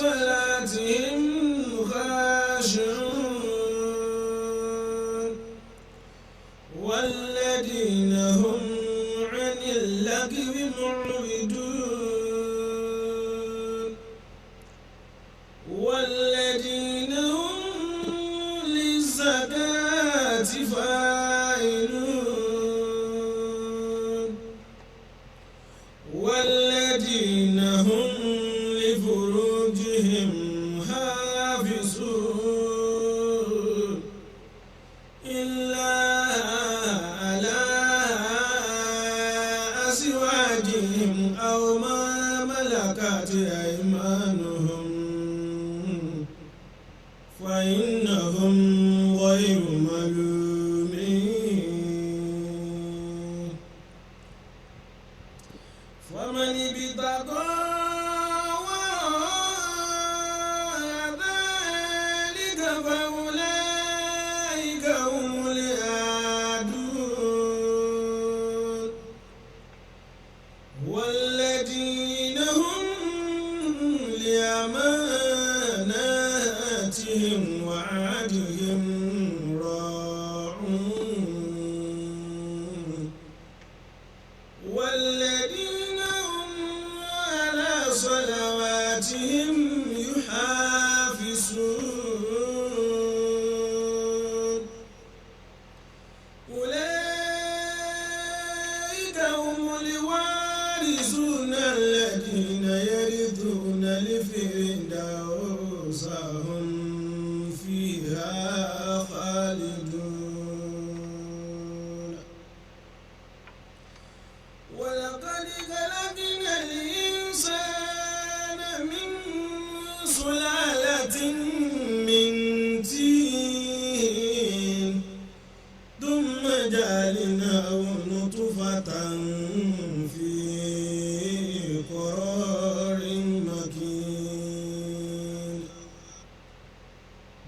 صلاتهم خاشعون والذين هم عن اللغو معرضون والذين هم للزكاة فاعلون والذين هم لفروجهم حافظون إلا على أزواجهم أو ما ملكت أيمانهم فإنهم غير ملومين فمن ابتغى وراء ذلك فأولئك هم العادون والذين هم لأماناتهم وعهدهم راعون والذين هم على صلواتهم يحافظون أولئك هم الوارثون الذين يرثون الفردوس هم فيها خالدون ولقد خلقنا الإنسان من سلالة من طين ثم جعلناه نطفة في قرار مكين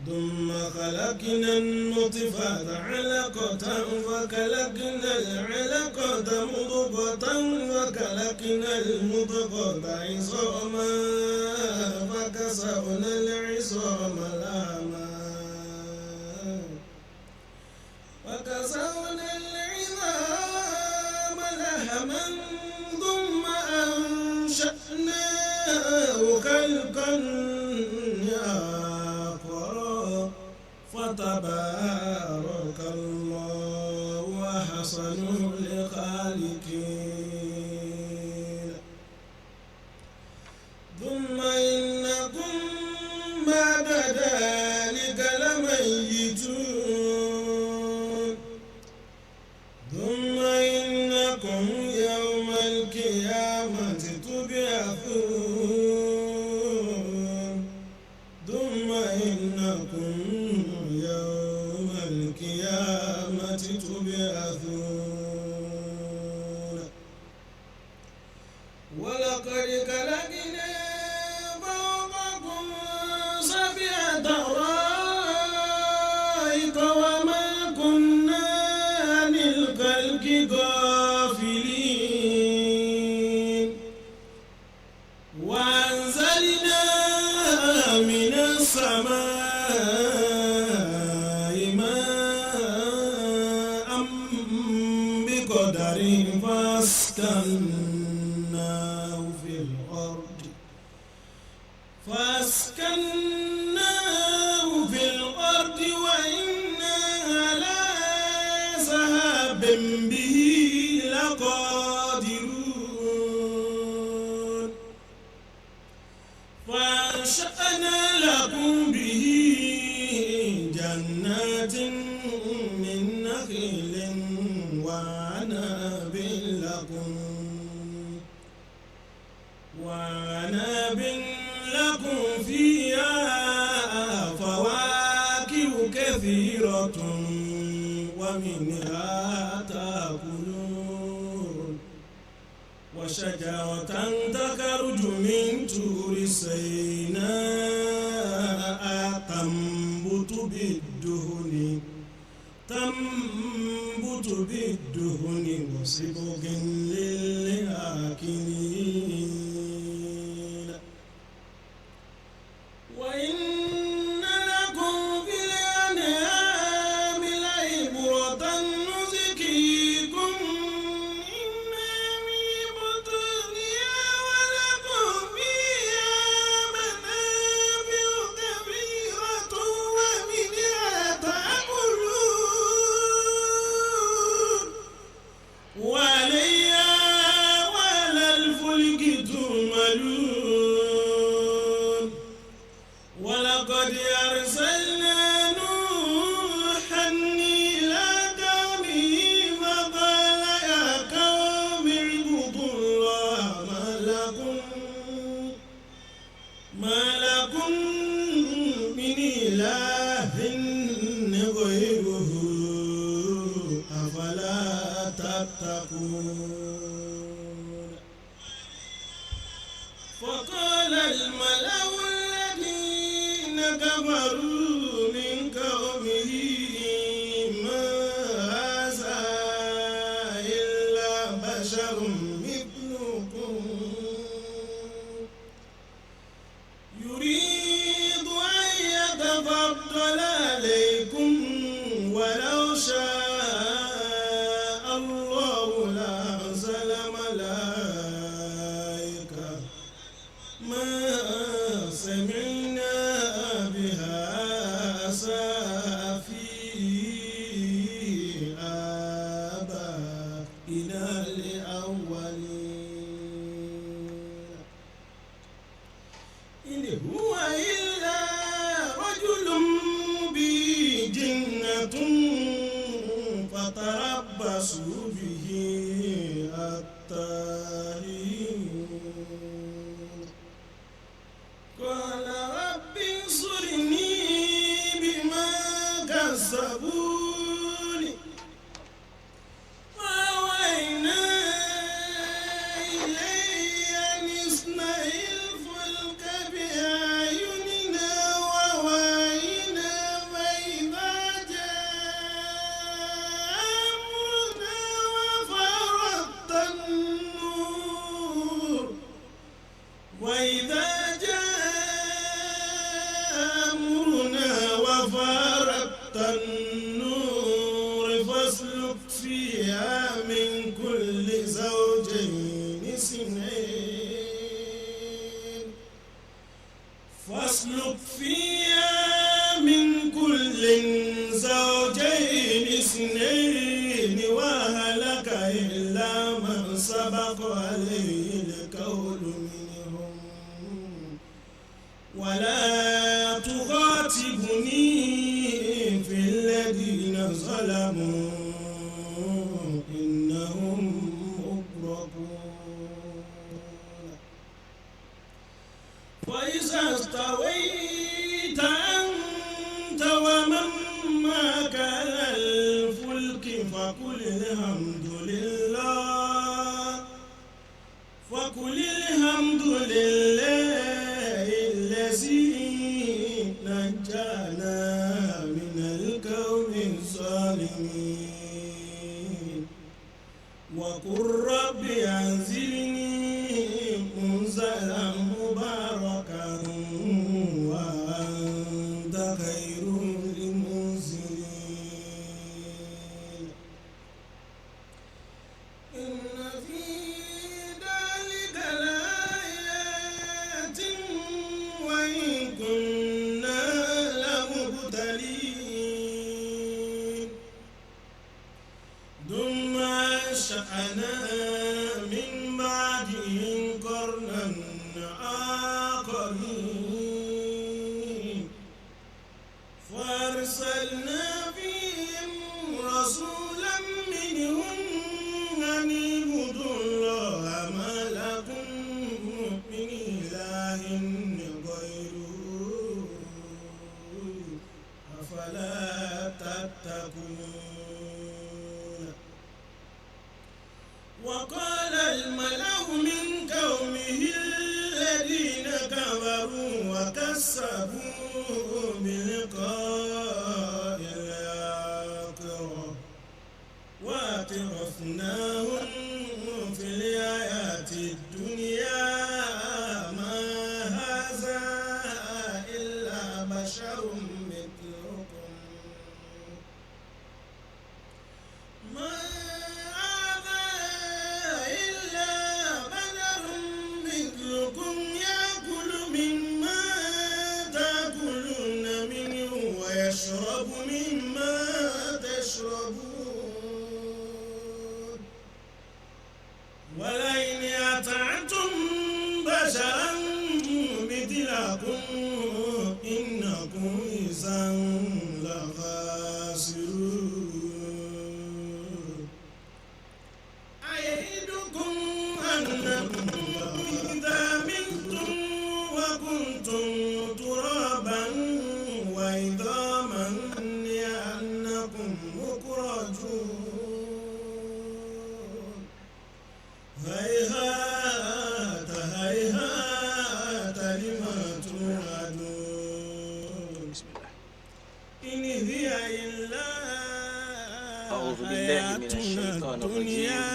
ثم خلقنا النطفة علقة فخلقنا العلقة مضغة فخلقنا المضغة عظاما فكسونا العظام لحما ثم أنشأناه خلقا آخر فتبارك الله أحسن الخالقين ثم إنكم بعد ذلك لميتون ثم إنكم يوم القيامة تبعثون ثم إنكم يوم القيامة تبعثون ولقد خلقنا فوقكم سبع طرائق وما كنا عن الخلق غافلين وأنزلنا من السماء ماء بقدر فأسكناه في الأرض وإنا على ذهاب به لقادرون فأنشأنا لكم به جنات من نخيل وعناب لكم فيها فواكه كثيرة ومنها تأكلون وشجرة تخرج من طور سيناء تنبت بالدهن وصبغ للآكلين ولقد أرسلنا نوحا إلى قومه فقال يا قوم اعبدوا الله ما لكم من إله غيره أفلا تتقون فقال الملأ الذين كفروا من قومه ما هذا إلا بشر مثلكم يريد أن يتفضل عليكم ولو شاء الله لأنزل ملائكة ما سمعنا بهذا في آبائنا الأولين إن هو إلا رجل به جنة فتربصوا به حتى حين قال رب انصرني بما كذبوني وأوحينا إلي أن اصنع الفلك بأعيننا ووحينا فإذا جاء أمرنا وفارت النور فاسلك فيها من كل زوجين اثنين وأهلك إلا من سبق عليه القول منهم ولا تخاطبني في الذين ظلموا إنهم مغرقون وإذا استويت أنت ومن معك على الفلك فقل الحمد لله الذي نجانا من القوم الظالمين وقل رب أنزلني منزلا مباركا وأنت خير المنزلين إن في ذلك لآيات وإن كنا لمبتلين ثم أنشأنا من بعدهم قرنا آخرين فأرسلنا فيهم رسولا منهم أن اعبدوا الله ما لكم من إله غيره أفلا تتقون وقال الملأ من قومه الذين كفروا وكذبوا بلقاء الآخرة واعترفناهم في الحياة الدنيا ما هذا إلا بشر مثلكم ما هذا إلا بشر مثلكم يأكل مما تأكلون منه ويشرب مما تشربون ولئن أطعتم بشرا مثلكم إنكم كنتم ترابا وعظاما أنكم مخرجون هيهات هيهات لما توعدون بسم الله. إن هي إلا أعوذ بالله من حياتنا الشيطان الرجيم. الدنيا.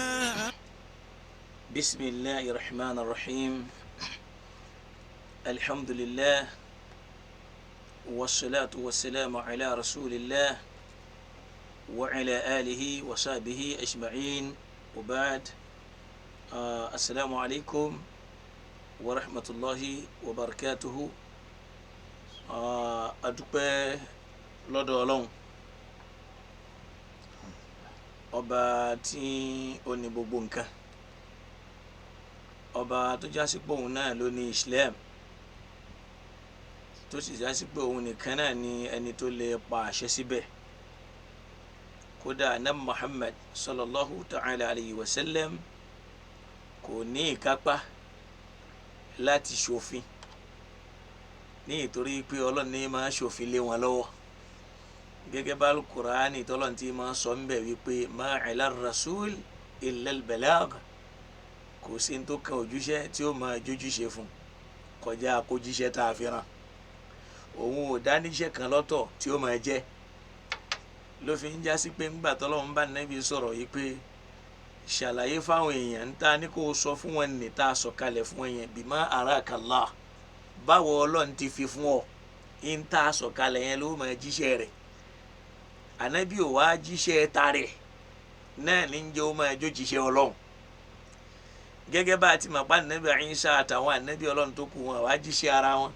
بسم الله الرحمن الرحيم. الحمد لله والصلاة والسلام على رسول الله وعلى آله وصحبه أجمعين وبعد. السلام عليكم ورحمة الله وبركاته. adúpẹ́ lọ́dọ̀ Ọlọ́run ọba tí ó ní gbogbo nǹkan, ọba tó jásí pé òun náà ló ní Islam, tó sì jásí pé òun nìkan náà ni ẹni tó lè pa àṣẹ síbẹ̀. Kódà Nabi Muhammad sallallahu ta'ala alayhi wa sallam kò ní ìkápá láti ṣòfin, ní ìtorí pé Ọlọ́run ní máa ṣòfin lé wọn lọ́wọ́, gẹ́gẹ́ bá Al-Qur'ani tọ́lọ́run tí máa sọ ń bẹ̀ wípé ma 'ala ar-rasul illa al-balagh, kò sí ní tó kan òjúṣe tí ó máa jójúṣe fún kọjá àkójíṣẹ́ tá a fi rán. Òun ò dá níṣẹ́ kan lọ́tọ̀ tí ó máa jẹ́, ló fi ń jásí pé ńgbà tọ́lọ́run bá Nábì sọ̀rọ̀ yìí pé ṣàlàyé fáwọn èèyàn ń ta ní kó sọ fún wọn ní tá a sọ̀kalẹ̀ fún wọn yẹn bima araka Allah, báwo Ọlọ́run ti fi fún ọ ń tá a sọ̀kalẹ̀ yẹn ló máa jíṣẹ́ rẹ̀. Ànábì ò wá jíṣẹ́ tarẹ̀ náà ní jẹ́ ó máa jó jíṣẹ́ Ọlọ́run, gẹ́gẹ́ bá a ti mọ̀ pa Ànábì Ìsá àtàwọn ànábì Ọlọ́run tó kù wọn wá jíṣẹ́ ara wọn,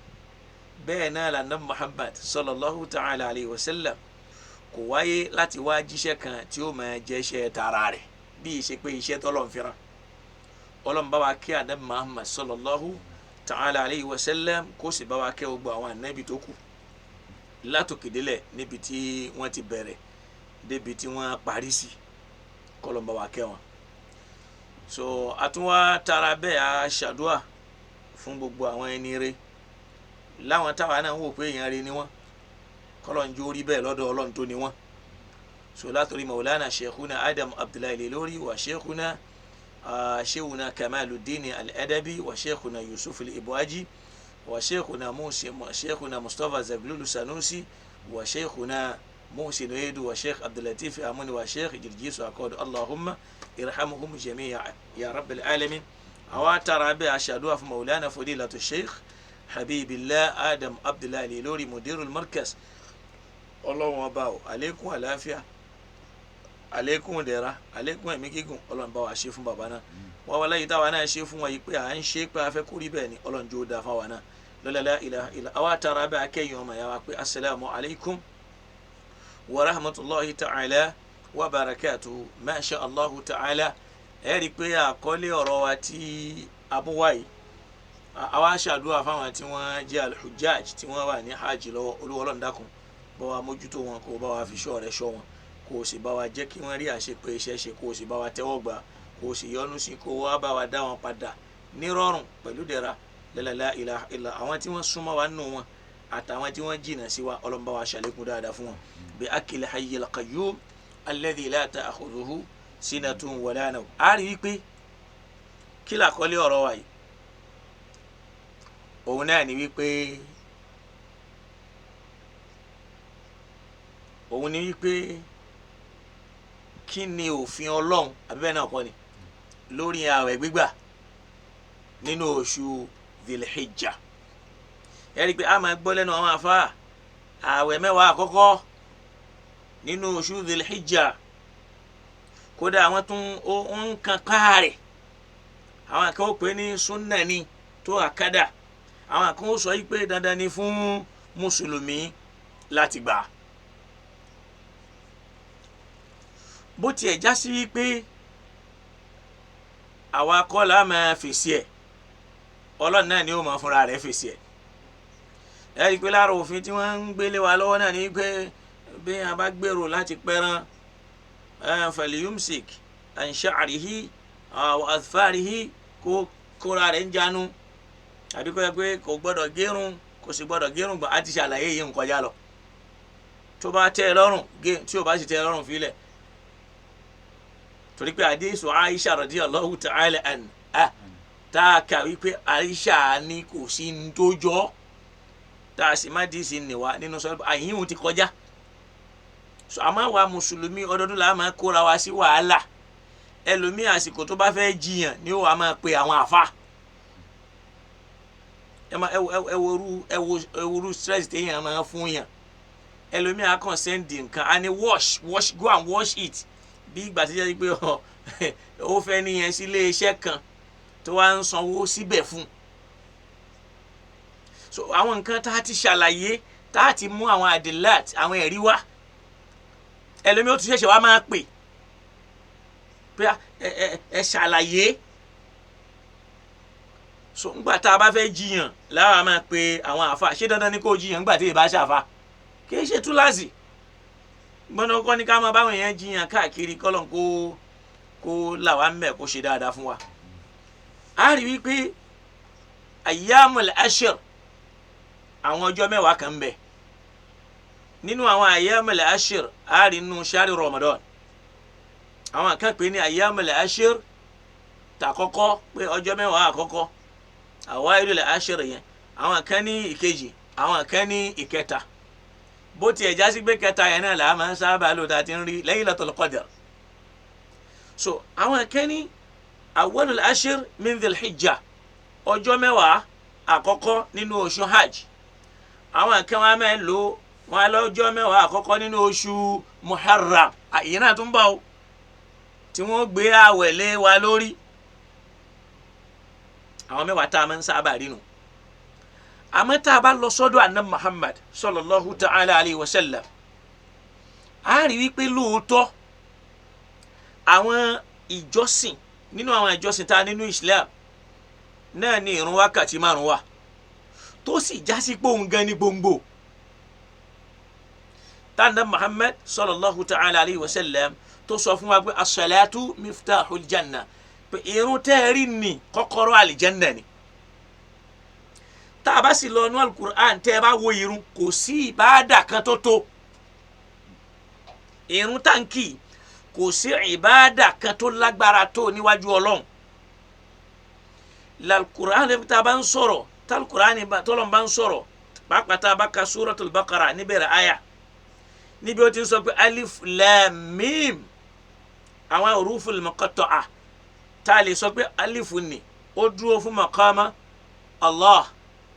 bẹ́ẹ̀ náà la Nabi Muhammad sallallahu ta'ala alayhi wa sallam kò wáyé láti wá jíṣẹ́ kan tí ó máa jẹ́ iṣẹ́ tara rẹ̀ bí i ṣe pé iṣẹ́ tọ́lọ́run fi rán. Ọlọ́run bá wa kí Ànábì Muhammad sallallahu ta'ala alayhi wa sallam kó sì bá wa kẹ́ gbogbo àwọn ànábì tó kù látòkè délẹ̀ níbi tí wọ́n ti bẹ̀rẹ̀ débi tí wọ́n parí sí, k'Ọlọ́run bá wa kẹ́ wọn. So àtúnwá tara bẹ́ẹ̀ a ṣàdúà fún gbogbo àwọn ẹni rere láwọn táwa náà ń wò pé èèyàn rere ni wọ́n, k'Ọlọ́run jó rí bẹ́ẹ̀ lọ́dọ̀ Ọlọ́run tó ni wọ́n. So látòrí Maulana Sheikhuna Adam Abdullahi Al-Ilori wa Sheikhuna Sheikhuna Kamaluddin Al-Adabi wa Sheikhuna Yusuf Al-Ibwaji wa Sheikhuna Sheikhuna Mustafa Zaglulu Sanusi wa Sheikhuna Muhsin Edu wa Sheikh Abdulatif Amuni wa Sheikh Jirjisu Akodo. Allahumma irhamuhum jami'a ya rabbil alamin. Àwa tara bẹ́ẹ̀ a ṣàdúà fún Maulana Fadilatu Sheikh Habibillah Adam Abdullahi Al-Ilori Mudirul Markaz. Ọlọ́run ọba o, àlékún àlàáfíà, àlékún ìdẹ̀ra, àlékún ẹ̀mí gígùn Ọlọ́run bá wa ṣe fún bàbá náà. Wọ́n wọlé yìí táwa náà ṣe fún wọn yìí pé à ń ṣe pé a fẹ́ kó rí bẹ́ẹ̀ ni Ọlọ́run jó dáa fáwa náà. La ilaha illa. Àwa tara bẹ́ẹ̀ akẹ́yìn ọmọ yà wá pé assalamu alaikum wa rahmatullahi ta'ala wa barakatuhu. Ma sha Allahu ta'ala. Ẹ rí i pé àkọlé ọ̀rọ̀ wa tí abúwá yìí, àwa ṣàdúrà fáwọn tí wọ́n jẹ́ al-hujjaj tí wọ́n wà ní hajj lọ́wọ́. Olúwa Ọlọ́run dákun bá wa mójútó wọn, kó bá wa fi ṣọ́ rẹ̀ ṣọ́ wọn, kó sì bá wa jẹ́ kí wọ́n rí àṣepé iṣẹ́ ṣe, kó sì bá wa tẹ́wọ́ gbà, kó sì yọ́nú sí, kó wá bá wa dá wọn padà nírọ̀rùn pẹ̀lú dẹ̀ra. La ilaha illa. Àwọn tí wọ́n súnmọ́ wa nù wọn àtàwọn tí wọ́n jìnnà sí wa Ọlọ́run bá wa ṣàlékún dáadáa fún wọn. Bi akil hayyil qayyum alladhi la ta'khudhuhu sinatun wala nawm. A rí i pé kí làkọ́lé ọ̀rọ̀ wa yìí, òun náà ni wípé kí ni òfin Ọlọ́run àbíbẹ́ náà kọ́ ni lórí ààwẹ̀ gbígbà nínú oṣù Dhul-Hijjah. Ẹ rí i pé a máa gbọ́ lẹ́nu àwọn àfáà ààwẹ̀ mẹ́wàá àkọ́kọ́ nínú oṣù Dhul-Hijjah, kódà àwọn tún ń kan káàrẹ̀, àwọn kan ó pè ní súnnà ni tó àkádà, àwọn kan ó sọ yìí pé dandan ni fún mùsùlùmí láti gbà. Bó tiẹ̀ já sí wípé àwa kọ́ la máa fèsì ẹ̀, Ọlọ́run náà ni ó máa fúnra rẹ̀ fèsì ẹ̀. Ẹ rí i pé lára òfin tí wọ́n ń gbélé wa lọ́wọ́ náà ni pé bí a bá gbèrò láti pẹran falyumsik an sha'rihi wa adfarihi, kó kóra rẹ̀ ń jánu àbí kó yẹ pé kò gbọ́dọ̀ gérun kò sì gbọ́dọ̀ gérun gbọ́n á ti ṣàlàyé yìí ń kọjá lọ tó bá tẹ́ ẹ lọ́rùn gé tí ò bá sì tẹ́ ẹ lọ́rùn fílẹ̀ torí pé àdísù Aisha radiyallahu ta'ala anha tá a kà wípé Aisha ni kò sí ní tó jọ tá a sì má dì í sí nìwá nínú sọ àyíhùn ti kọjá so àmọ́ àwa mùsùlùmí ọdọọdún la máa kóra wa sí wàhálà ẹlòmíì àsìkò tó bá fẹ́ jiyàn ni ó wà máa pe àwọn àfa ẹwòrú stress téèyàn máa fún yàn ẹlòmíì á kàn sẹ́ndì nǹkan á ní wash go and wash it bí ìgbà tí jẹ́ pé ó fẹ́ níyẹn sí ilé iṣẹ́ kan tó wá ń sanwó síbẹ̀ fún so àwọn nǹkan tá a ti ṣàlàyé tá a ti mú àwọn adilat àwọn ẹ̀rí wá ẹlòmíì ó tún ṣẹ̀ṣẹ̀ wá máa pè pé ẹ ṣàlàyé so ńgbà tá a bá fẹ́ jiyàn láwa máa pe àwọn àfa ṣé dandan ni kó jiyàn ńgbà tí ì bá ṣàfa kì í ṣe túláàsì gbọ́dọ̀ kọ́ ni ká máa báwọn èèyàn jiyàn káàkiri kọ́lọ̀ kó làwa ń bẹ̀ kó ṣe dáadáa fún wa. a rí wípé ayyamul ashir àwọn ọjọ́ mẹ́wàá kan ń bẹ nínú àwọn ayyamul ashir a rí nínú shari Ramadan àwọn kan pè ní ayyamul ashir tàkọ́kọ́ pé ọjọ́ mẹ́wàá àkọ́kọ́ awailul ashir yẹn àwọn kan ní ìkejì àwọn kan ní ìkẹta bó tiẹ̀ já sí pé kẹta yẹn náà là á máa ń sábà lò tá a ti ń rí Laylatul Qadr so àwọn kan ní awwalul ashir min dhil hijja ọjọ́ mẹ́wàá àkọ́kọ́ nínú oṣù hajj àwọn kan wá máa ń lò wọn lọ́jọ́ mẹ́wàá àkọ́kọ́ nínú oṣù muharram àyè náà tún bá o tí wọ́n gbé àwẹ̀ lé wa lórí àwọn mẹ́wàá tá a máa ń sábà rí nù àmọ́ tá a bá lọ sọ́dọ̀ Ànábì Muhammad sallallahu ta'ala alayhi wa sallam a rí wípé lóòótọ́ àwọn ìjọsìn nínú àwọn ìjọsìn tá a nínú Islam náà ní ìrun wákàtí márùn wà tó sì já sí pé òun gan ní gbòǹgbò tá Ànábì Muhammad sallallahu ta'ala alayhi wa sallam tó sọ fún wa pé as-salatu miftahul janna pé irun tẹ́ẹ̀rí ni kọ́kọ́rọ́ àlìjẹ́ndà ni tá a bá sì lọ nú alukur'an tẹ́ ẹ bá wo irun kò sí ìbáàdà kan tó tó irun táǹkì kò sí ìbáàdà kan tó lágbára tó níwájú Ọlọ́run l'alukur'an lẹ́bi tá a bá ń sọ̀rọ̀ t'alukur'an tọ́lọ́n bá ń sọ̀rọ̀ pàápàá tá a bá ka suratul Baqara níbẹ̀rẹ̀ àyà níbi ó ti ń sọ pé alif lam mim àwọn huruful muqatta'a tá a lè sọ pé alifu ni ó dúró fún maqama Allah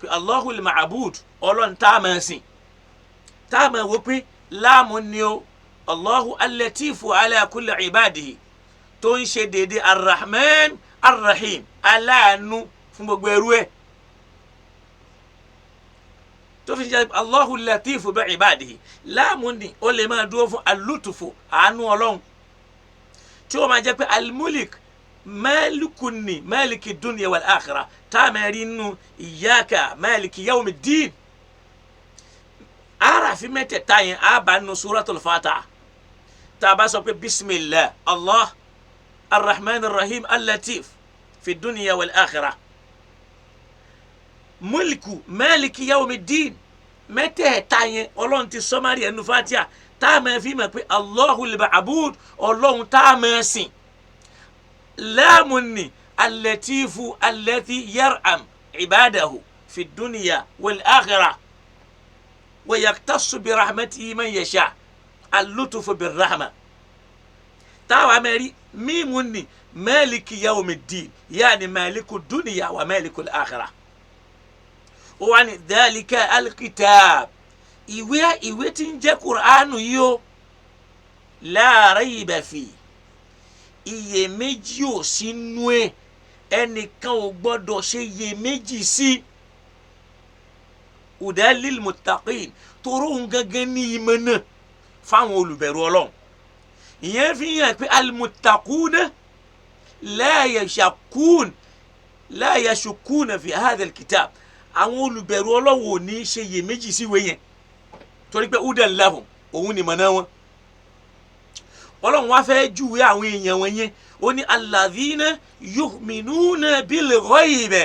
pé Allahul ma'bud Ọlọ́run tá a máa sìn tá a máa wò pé láàmú ni ó Allahu al-latifu ala kulli ibadihi tó ń ṣe dédé arrahman arrahim aláàánú fún gbogbo ẹrú ẹ̀ tó fi jẹ́ Allahu al-latifu bi ibadihi láàmú ni ó lè máa dúró fún al-lutfu àánú Ọlọ́run tí ó máa jẹ́ pé al-mulik malikuni maliki dunya wal akhirah tamarinu iyyaka maliki yawmiddin ara fi mẹ́tẹ̀ẹ̀ta yẹn abanu suratul Fatiha tá bá sọ pé bismillah Allah arrahman arrahim al-latif fi dunya wal akhirah mulku maliki yawmiddin mẹ́tẹ̀ẹ̀ta yẹn Ọlọ́run ti sọmárì ẹnu Fatiha tá máa fi mọ̀ pé Allahul ma'bud Ọlọ́run tá máa sìn láàmùnì alẹ́tífù alẹ́tí yar'am ibadahu fi dunya wal akhirah wa yaktasu bi rahmatihi man yasha allutufu bir rahma táwa mẹ́rí mímùnì maliki yawmiddin yaani maliku dunya wa maliku al-akhirah ó wà ní dhalika al-kitab ìwé tí ń jẹ́ Qur'anu yìí ó la rayba fi iyèméjì ò sínú ẹ̀ ẹnìkan ò gbọ́dọ̀ ṣe iyèméjì sí udalil muttaqin toró ń gangan ní ìmọ̀ náà fáwọn olùbẹ̀rù Ọlọ́run ìyẹn fi hàn pé al-muttaquna la yashukuna fi hadha al-kitab àwọn olùbẹ̀rù Ọlọ́run ò ní ṣe iyèméjì sí ìwé yẹn torí pé udan lahum òun ni mọ̀nà wọn Ọlọ́run wá fẹ́ júwe àwọn èèyàn wọn yẹn ó ní alladhina yu'minuna bil ghaibi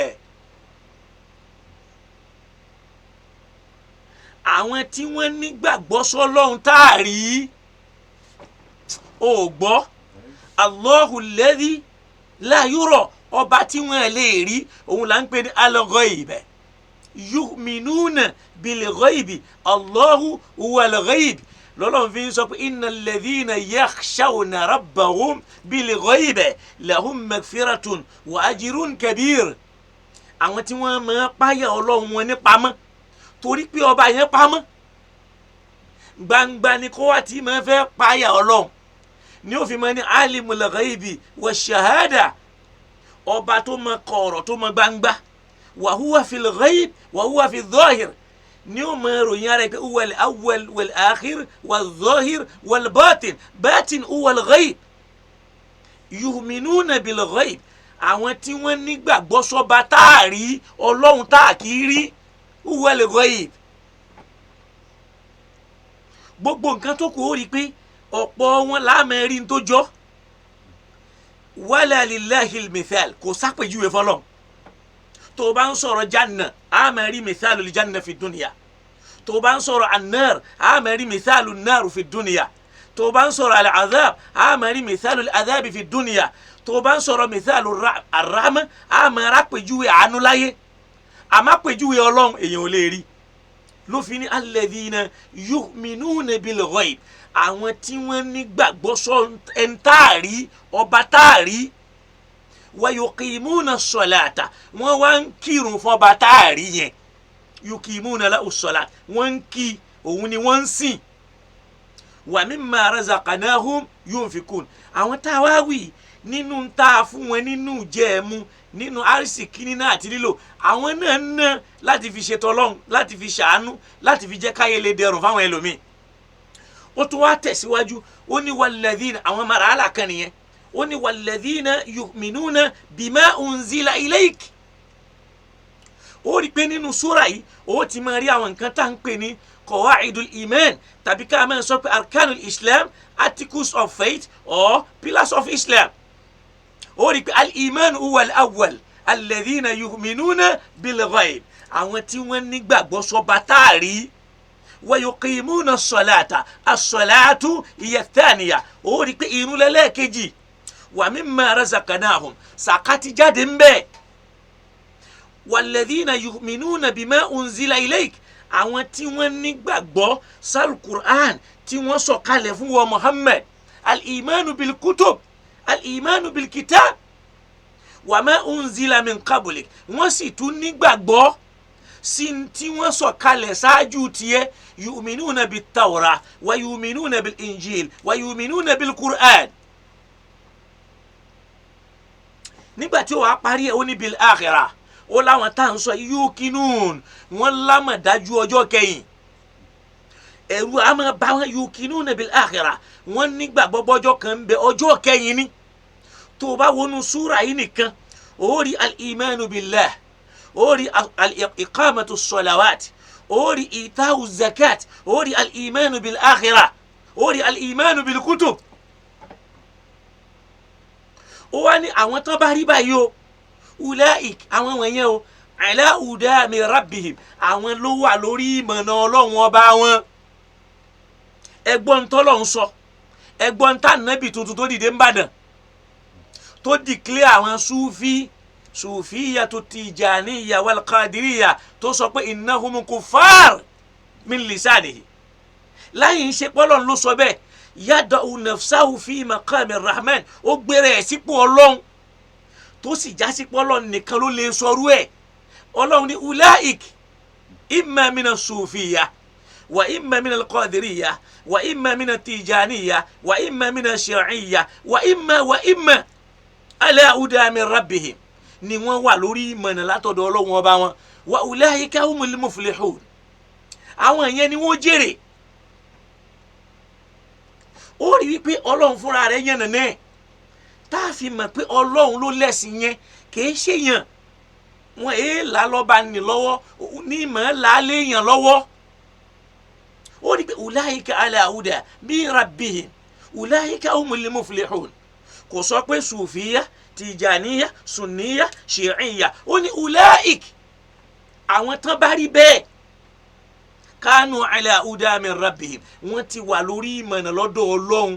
àwọn tí wọ́n nígbàgbọ́ sọ́lọ́hun táàrí ò gbọ́ Allahu alladhi la yura ọba tí wọ́n lè rí òun là ń pè ní al-ghayb yu'minuna bil-ghaybi Allahu huwal-ghayb lọ́lọ́run fi ń sọ pé innal ladhina yakhshawna rabbahum bil-ghaybi lahum maghfiratun wa ajrun kabir àwọn tí wọ́n máa páyà ọlọ́run wọn ní pamọ́ torí pé ọba yẹn pamọ́ gbangba ni kó wá tí máa fẹ́ páyà ọlọ́run ní ó fi máa ní alimul ghaybi wa shahada ọba tó mọ kọ̀rọ̀ tó mọ gbangba wa huwa fil ghayb wa huwa fil zahir ní ó máa ròyìn ara pé huwal awwal wal akhir wal zahir wal batin batin huwal ghayb yu'minuna bil ghayb àwọn tí wọ́n nígbàgbọ́ sọ́ba táàrí ọlọ́run táàkiri huwal ghayb gbogbo nǹkan tó kù ó rí i pé ọ̀pọ̀ wọn láàmẹ́rin tó jọ wala lillahil mithal kò sápèjúwe fọlọ́n tó o bá ń sọ̀rọ̀ janna àmẹ́rí mithalu li janna fi dunya tó o bá ń sọ̀rọ̀ annar àmẹ́rí mithalu nar fi dunya tó o bá ń sọ̀rọ̀ al-azab àmẹ́rí mithalu al-azab fi dunya tó o bá ń sọ̀rọ̀ mithalu ar-rahma àmẹ́rí àpèjúwe àánú láyé àmọ́ àpèjúwe ọlọ́run èèyàn ò lè rí ló fi ní alladhina yu'minuna bil ghaib àwọn tí wọ́n nígbàgbọ́ sọ ẹni táàrí ọba táàrí wa yuqimuna salata wọ́n wá ń kírun fún ọba táàrí yẹn yuqimuna lahu salat wọ́n ń kí òun ni wọ́n ń sìn wa mimma razaqnahum yunfikun àwọn tá a wá wí nínú tá a fún wọn nínú jẹ́ẹ̀mú nínú àrísìkí nínú àti lílò àwọn náà ń ná láti fi ṣètò ọlọ́run láti fi ṣàánú láti fi jẹ́ káyé lè dẹrùn fáwọn ẹlòmíì ó tún wá tẹ̀síwájú ó ní walladhina àwọn màràhálà kan nìyẹn ó ní walladhina yu'minuna bima unzila ilayk ó rí i pé nínú súrà yìí ó ti máa rí àwọn nǹkan tá à ń pè ní qawaidul iman tàbí ká máa sọ pé arkanul islam articles of faith or pillars of islam ó rí i pé al-iman huwa al-awwal alladhina yu'minuna bil-ghayb àwọn tí wọ́n nígbàgbọ́ sọ́ba táàrí wa yuqimuna as-salata as-salatu hiya ath-thaniya ó rí i pé irun lẹ́lẹ́kejì wa mimma razaqnahum sàkátì jáde ń bẹ́ẹ̀ walladhina yu'minuna bima unzila ilayk àwọn tí wọ́n nígbàgbọ́ sal-Qur'an tí wọ́n sọ̀kalẹ̀ fún wa Muhammad al-imanu bil-kutub al-imanu bil-kitab wa ma unzila min qablik wọ́n sì tún nígbàgbọ́ sí tí wọ́n sọ̀kalẹ̀ ṣáájú tiẹ̀ yu'minuna bit-tawra wa yu'minuna bil-injil wa yu'minuna bil-Qur'an nígbà tí ó wàá parí ẹ̀ ó ní bil-akhirah ó láwọn tá à ń sọ yuqinun wọ́n lámọ̀dájú ọjọ́ kẹyìn ẹ̀rù àmọ́ bá wọn yuqinuna bil-akhirah wọ́n nígbàgbọ́ bọ́jọ́ kan ń bẹ ọjọ́ kẹyìn ni tó o bá wọnú súra yìí nìkan ó rí al-imanu billah ó rí al-iqamatu salawat ó rí itau zakat ó rí al-imanu bil-akhirah ó rí al-imanu bil-kutub ó wá ní àwọn tán bá rí báyìí o ulaik àwọn wọ̀nyẹn o ala huda min rabbihim àwọn ló wà lórí ìmọ̀nà ọlọ́run ọba wọn ẹgbọ́n tọ́lọ́run sọ ẹgbọ́n tá nàbì tuntun tó dìde ń bàdàn tó dìklẹ́ àwọn sùfíyàtu tìjàníyà wal qadiriyya tó sọ pé innahum kuffar min lisanihi láyé ń ṣe pọ́lọ́n ló sọ bẹ́ẹ̀ yada'u nafsahu fi maqami rahman ó gbére ẹ̀ sípò ọlọ́run tó sì já sípò ọlọ́run nìkan ló lè sọrú ẹ̀ ọlọ́run ní ulaik imma mina sùfíyà wa imma mina qadiriyya wa imma mina tìjàníyà wa imma mina shi'iyya wa imma ala huda min rabbihim ni wọ́n wà lórí ìmọ̀nà látọ̀dọ̀ ọlọ́run ọba wọn wa ulaika humul muflihun àwọn yẹn ni wọ́n jèrè ó rí wípé ọlọ́run fúnra rẹ̀ yẹn nànẹ́ tá a fi mọ̀ pé ọlọ́run ló lẹ́sìn yẹn kìí ṣe yàn wọn èèlà lọ́ba ní lọ́wọ́ ní ìmọ̀ làálẹ̀ yàn lọ́wọ́ ó rí pé ulaika ala huda min rabbihim ulaika humul muflihun kò sọ pé sùfìyà tìjàníyà sùnníyà ṣìíyà ó ní ulaik àwọn tán bá rí bẹ́ẹ̀ kánú ala huda min rabbihim wọ́n ti wà lórí ìmọ̀nà lọ́dọ̀ ọlọ́run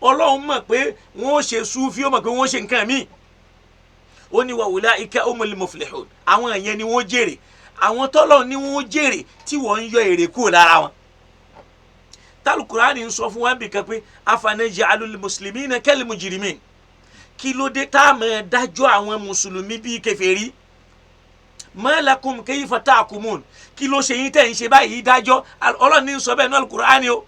ọlọ́run mọ̀ pé wọ́n ó ṣe súfì ó mọ̀ pé wọ́n ó ṣe nǹkan míì ó ní wa ulaika humul muflihun àwọn èèyàn ni wọ́n jèrè àwọn tọ́lọ̀ ni wọ́n jèrè tí wọ́n ń yọ èrè kúrò lára wọn tálùkùránì ń sọ fún wa bìkan pé afanaj'alul muslimina kal mujrimin kí ló dé tá a máa dájọ́ àwọn mùsùlùmí bíi kèfèrí ma lakum kayfa tahkumun kí ló ṣe yín tẹ̀ ń ṣe báyìí dájọ́ ọlọ́run ní sọ bẹ́ẹ̀ ní alukùránì o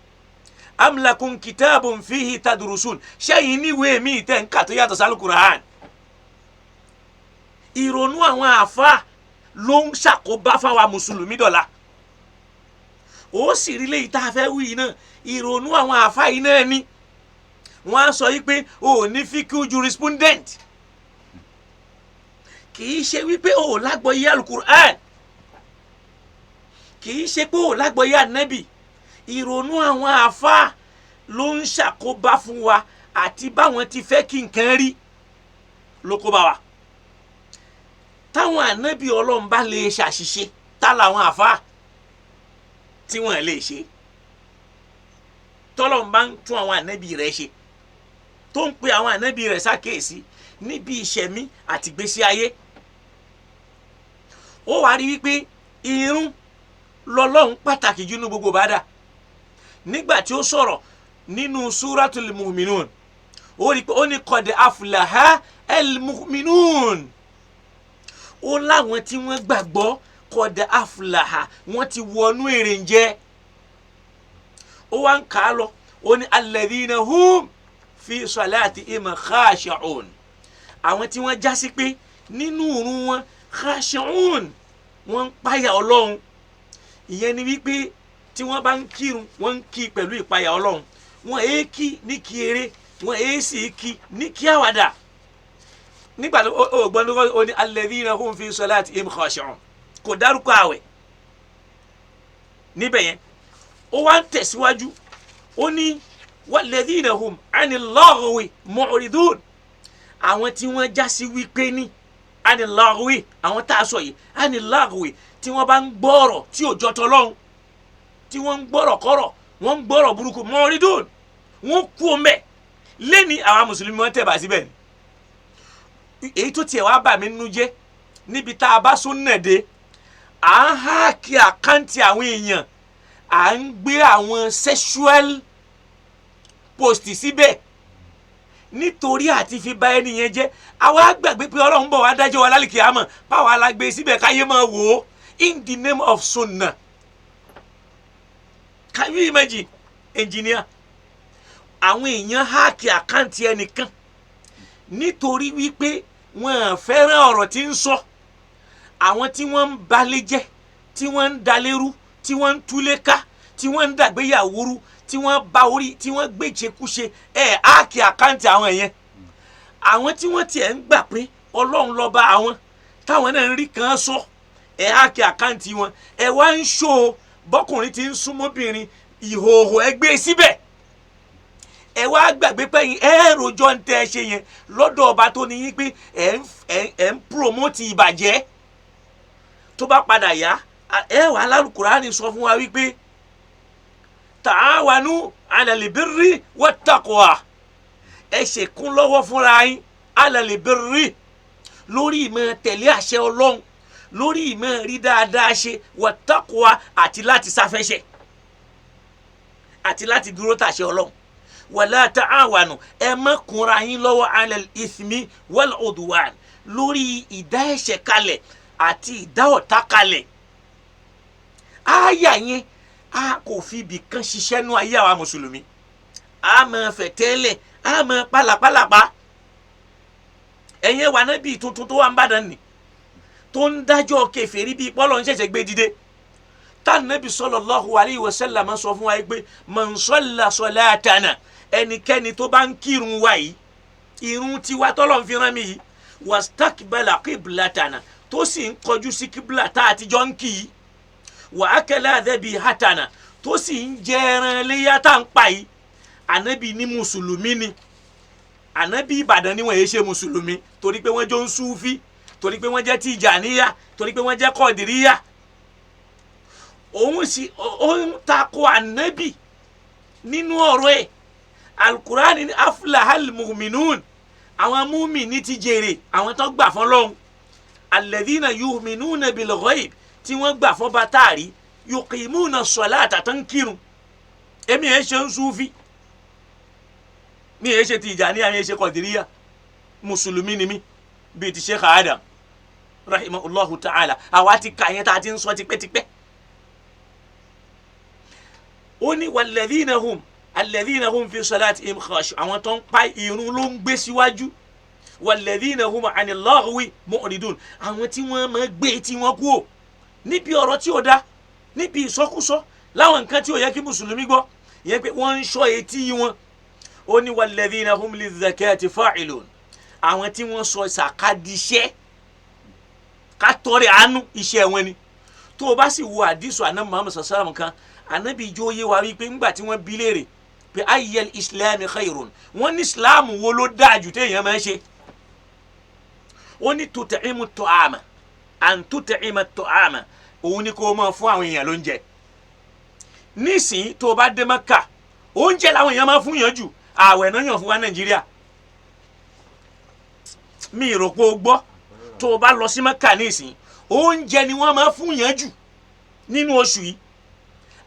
am lakum kitabun fihi tadrusun ṣẹ́yìn níwèé mi tẹ̀ ń kà tó yàtọ̀ sí alukùránì ìrònú àwọn àfa ló ń ṣàkóbá fáwa mùsùlùmí dọ̀la ó sì rí léyìí tá a fẹ́ wí náà ìrònú àwọn àfa yìí náà ni wọ́n á sọ yìí pé o ò ní fíkú jurisprudent kì í ṣe wípé o ò lágbọ́yé alukur'an kì í ṣe pé o ò lágbọ́yé anabi ìrònú àwọn àfa ló ń ṣàkóbá fún wa àti báwọn ti fẹ́ kí nǹkan rí ló kó bá wa táwọn anabi ọlọ́run bá lè ṣàṣìṣe tá làwọn àfa tí wọ́n lè ṣe tọ́lọ́run bá ń tún àwọn anabi rẹ̀ ṣe tó ń pe àwọn anabi rẹ̀ ṣàkíyèsí níbi ìṣẹ̀mí àti ìgbésí ayé ó wá rí wípé irun lọ́lọ́run pàtàkì jù ní gbogbo bàdà nígbà tí ó sọ̀rọ̀ nínú suratul mu'minun ó rí pé ó ní qad aflaha al mu'minun ó láwọn tí wọ́n gbàgbọ́ qad aflaha wọ́n ti wọnú èrè ń jẹ́ ó wá ń kà á lọ ó ní alladhina hum fi salatihim khashi'un àwọn tí wọ́n já sí pé nínú ìrun wọn khashi'un wọ́n ń páyà ọlọ́run ìyẹn ni wípé tí wọ́n bá ń kírun wọ́n ń kí pẹ̀lú ìpáyà ọlọ́run wọ́n èé kí ní kí eré wọ́n èé sì kí ní kí àwàdà nígbà tó o gbọ́n ló ó ní alladhina hum fi salatihim khashi'un kò dárúkọ àwẹ̀ níbẹ̀ yẹn ó wá ń tẹ̀síwájú ó ní walladhina hum 'anil laghwi mu'ridun àwọn tí wọ́n já sí wípé ní 'anil laghwi àwọn tá a sọ yìí 'anil laghwi tí wọ́n bá ń gbọ́rọ̀ tí ò jọ tọlọ́hun tí wọ́n ń gbọ́rọ̀ kọ́rọ̀ wọ́n ń gbọ́rọ̀ burúkú mu'ridun wọ́n kú ọmọ ẹ̀ lẹ́ni àwọn mùsùlùmí wọn tẹ̀ bá síbẹ̀ ni èyí tó tiẹ̀ wá bà mí nínú jẹ́ níbi tá a bá sún náà dé à ń háàkì àkáǹtì àwọn èèyàn à ń gbé àwọn sexual post síbẹ̀ nítorí àti fi bà ẹni yẹn jẹ́ àwa gbàgbé pé ọlọ́run bọ̀ wá dájọ́ wa lálìkí àmọ́ báwa la gbé síbẹ̀ káyé máa wò ó in the name of sunnah. Can you imagine engineer àwọn èèyàn háàkì àkáǹtì ẹnìkan nítorí wípé wọn fẹ́ràn ọ̀rọ̀ tí ń sọ àwọn tí wọ́n ń balẹ̀ jẹ́ tí wọ́n ń dalérú tí wọ́n ń túlé ká tí wọ́n ń dàgbéyàwó rú tí wọ́n bá orí tí wọ́n gbé ìṣekúṣe háàkì àkáǹtì àwọn yẹn àwọn tí wọ́n tiẹ̀ ń gbà pé ọlọ́run lọ́ba àwọn táwọn náà ń rí kan sọ háàkì àkáǹtì wọn wá ń ṣó bọ́kùnrin tí ń súnmọ́bìnrin ìhòòhò ẹgbẹ́ síbẹ̀ wá gbàgbé pẹ́yìn rojọ́ ń tẹ́ ẹ ṣe yẹn lọ́dọ̀ ọba tó ní yín pé ẹ̀ ń promote ìbàjẹ́ tó bá padà yá wà lálùkùránì sọ fún wa wípé ta'awanu 'ala al-birri wat-taqwa ẹ ṣèkún lọ́wọ́ fúnra yín 'ala al-birri lórí ìmọ̀ tẹ̀lé àṣẹ ọlọ́run lórí ìmọ̀ rí dáadáa ṣe wat-taqwa àti láti sáfẹ́ṣẹ̀ àti láti dúró tàṣẹ ọlọ́run wala ta'awanu ẹ má kúnra yín lọ́wọ́ 'ala al-ithmi wal-'udwan lórí ìdá ẹ̀ṣẹ̀ kalẹ̀ àti ìdá ọ̀tá kalẹ̀ àyà yẹn a kò fi ibì kan ṣiṣẹ́ nú ayé àwa mùsùlùmí a máa fẹ̀ tẹ́lẹ̀ a máa pálapàlapà ẹ̀yẹn wà náà bíi tuntun tó wà ń bàdàn nì tó ń dájọ́ kèfèrí bíi pọ́lọ́ ń ṣẹ̀ṣẹ̀ gbé dìde tánàbí sallallahu alayhi wa sallam sọ fún wa pé man salla salatana ẹnikẹ́ni tó bá ń kírun wa yìí irun tiwa tọ́lọ̀ ń fi rán mi yìí wastakbala qiblatana tó sì ń kọjú sí kíbla tá a ti jọ ń kì í wa akala dhabihatana tó sì ń jẹ ẹran léyà tá ń pa yìí ànábì ní mùsùlùmí ni ànábì Ìbàdàn ni wọ́n yé ṣe mùsùlùmí torí pé wọ́n jọ ń súfí torí pé wọ́n jẹ́ tìjàníyà torí pé wọ́n jẹ́ kọ̀dìríyà òun sì ó ń takò ànábì nínú ọ̀rọ̀ ẹ̀. alukurani ní aflahal mu'minun, àwọn múmìnì ti jèrè, àwọn tó gbà fọ́lọ́hun. alladhina yu'minuna bil ghaib, tí wọ́n gbà fọ́ bátàrí, yuqimuna salata, tó ń kírun. èmi ẹ̀ ṣe ń súfì, mi ẹ̀ ṣe Tìjàníyà, mi ẹ̀ ṣe Kọ̀dìríyà, mùsùlùmí ni mi bíi ti Sheikh Adam rahimahullahu ta'ala. àwa ti kà yẹn tá a ti ń sọ tipẹ́tipẹ́. ó ní alladhina hum fi salatihim khashu, àwọn tó ń pa irun ló ń gbé síwájú. walladhina hum anil laghwi mu'ridun, àwọn tí wọ́n máa gbé tí wọ́n kú ò níbi ọ̀rọ̀ tí ó dá, níbi ìsọkúsọ, láwọn nǹkan tí ó yẹ kí mùsùlùmí gbọ́, yẹn pé wọ́n ń sọ etí wọn. ó ní walladhina hum lizakati fa'ilun, àwọn tí wọ́n sọ sàkádìṣẹ́ ká tọrẹ àánú iṣẹ́ wọn ni. tó o bá sì wo àdìsù àná Muhammad sallam kan, ànábì ijó yé wa wípé ńgbà tí wọ́n bi léèrè pé ayyal islami khairun, wọ́n ní islam wo ló dáa jù téèyàn máa ń ṣe. ó ní tut'imu ta'ama, an tut'ima ta'ama, òun ni kó máa fún àwọn èèyàn lóúnjẹ. nísìnyí tó o bá dé Mẹ́kà, oúnjẹ làwọn èèyàn máa fún yàn jù, ààwẹ̀ náà yàn fún wa Nàìjíríà. mi rò pé o gbọ́, tó o bá lọ sí Mẹ́kà nísìnyí, oúnjẹ ni wọ́n máa fún yàn jù nínú oṣù yìí.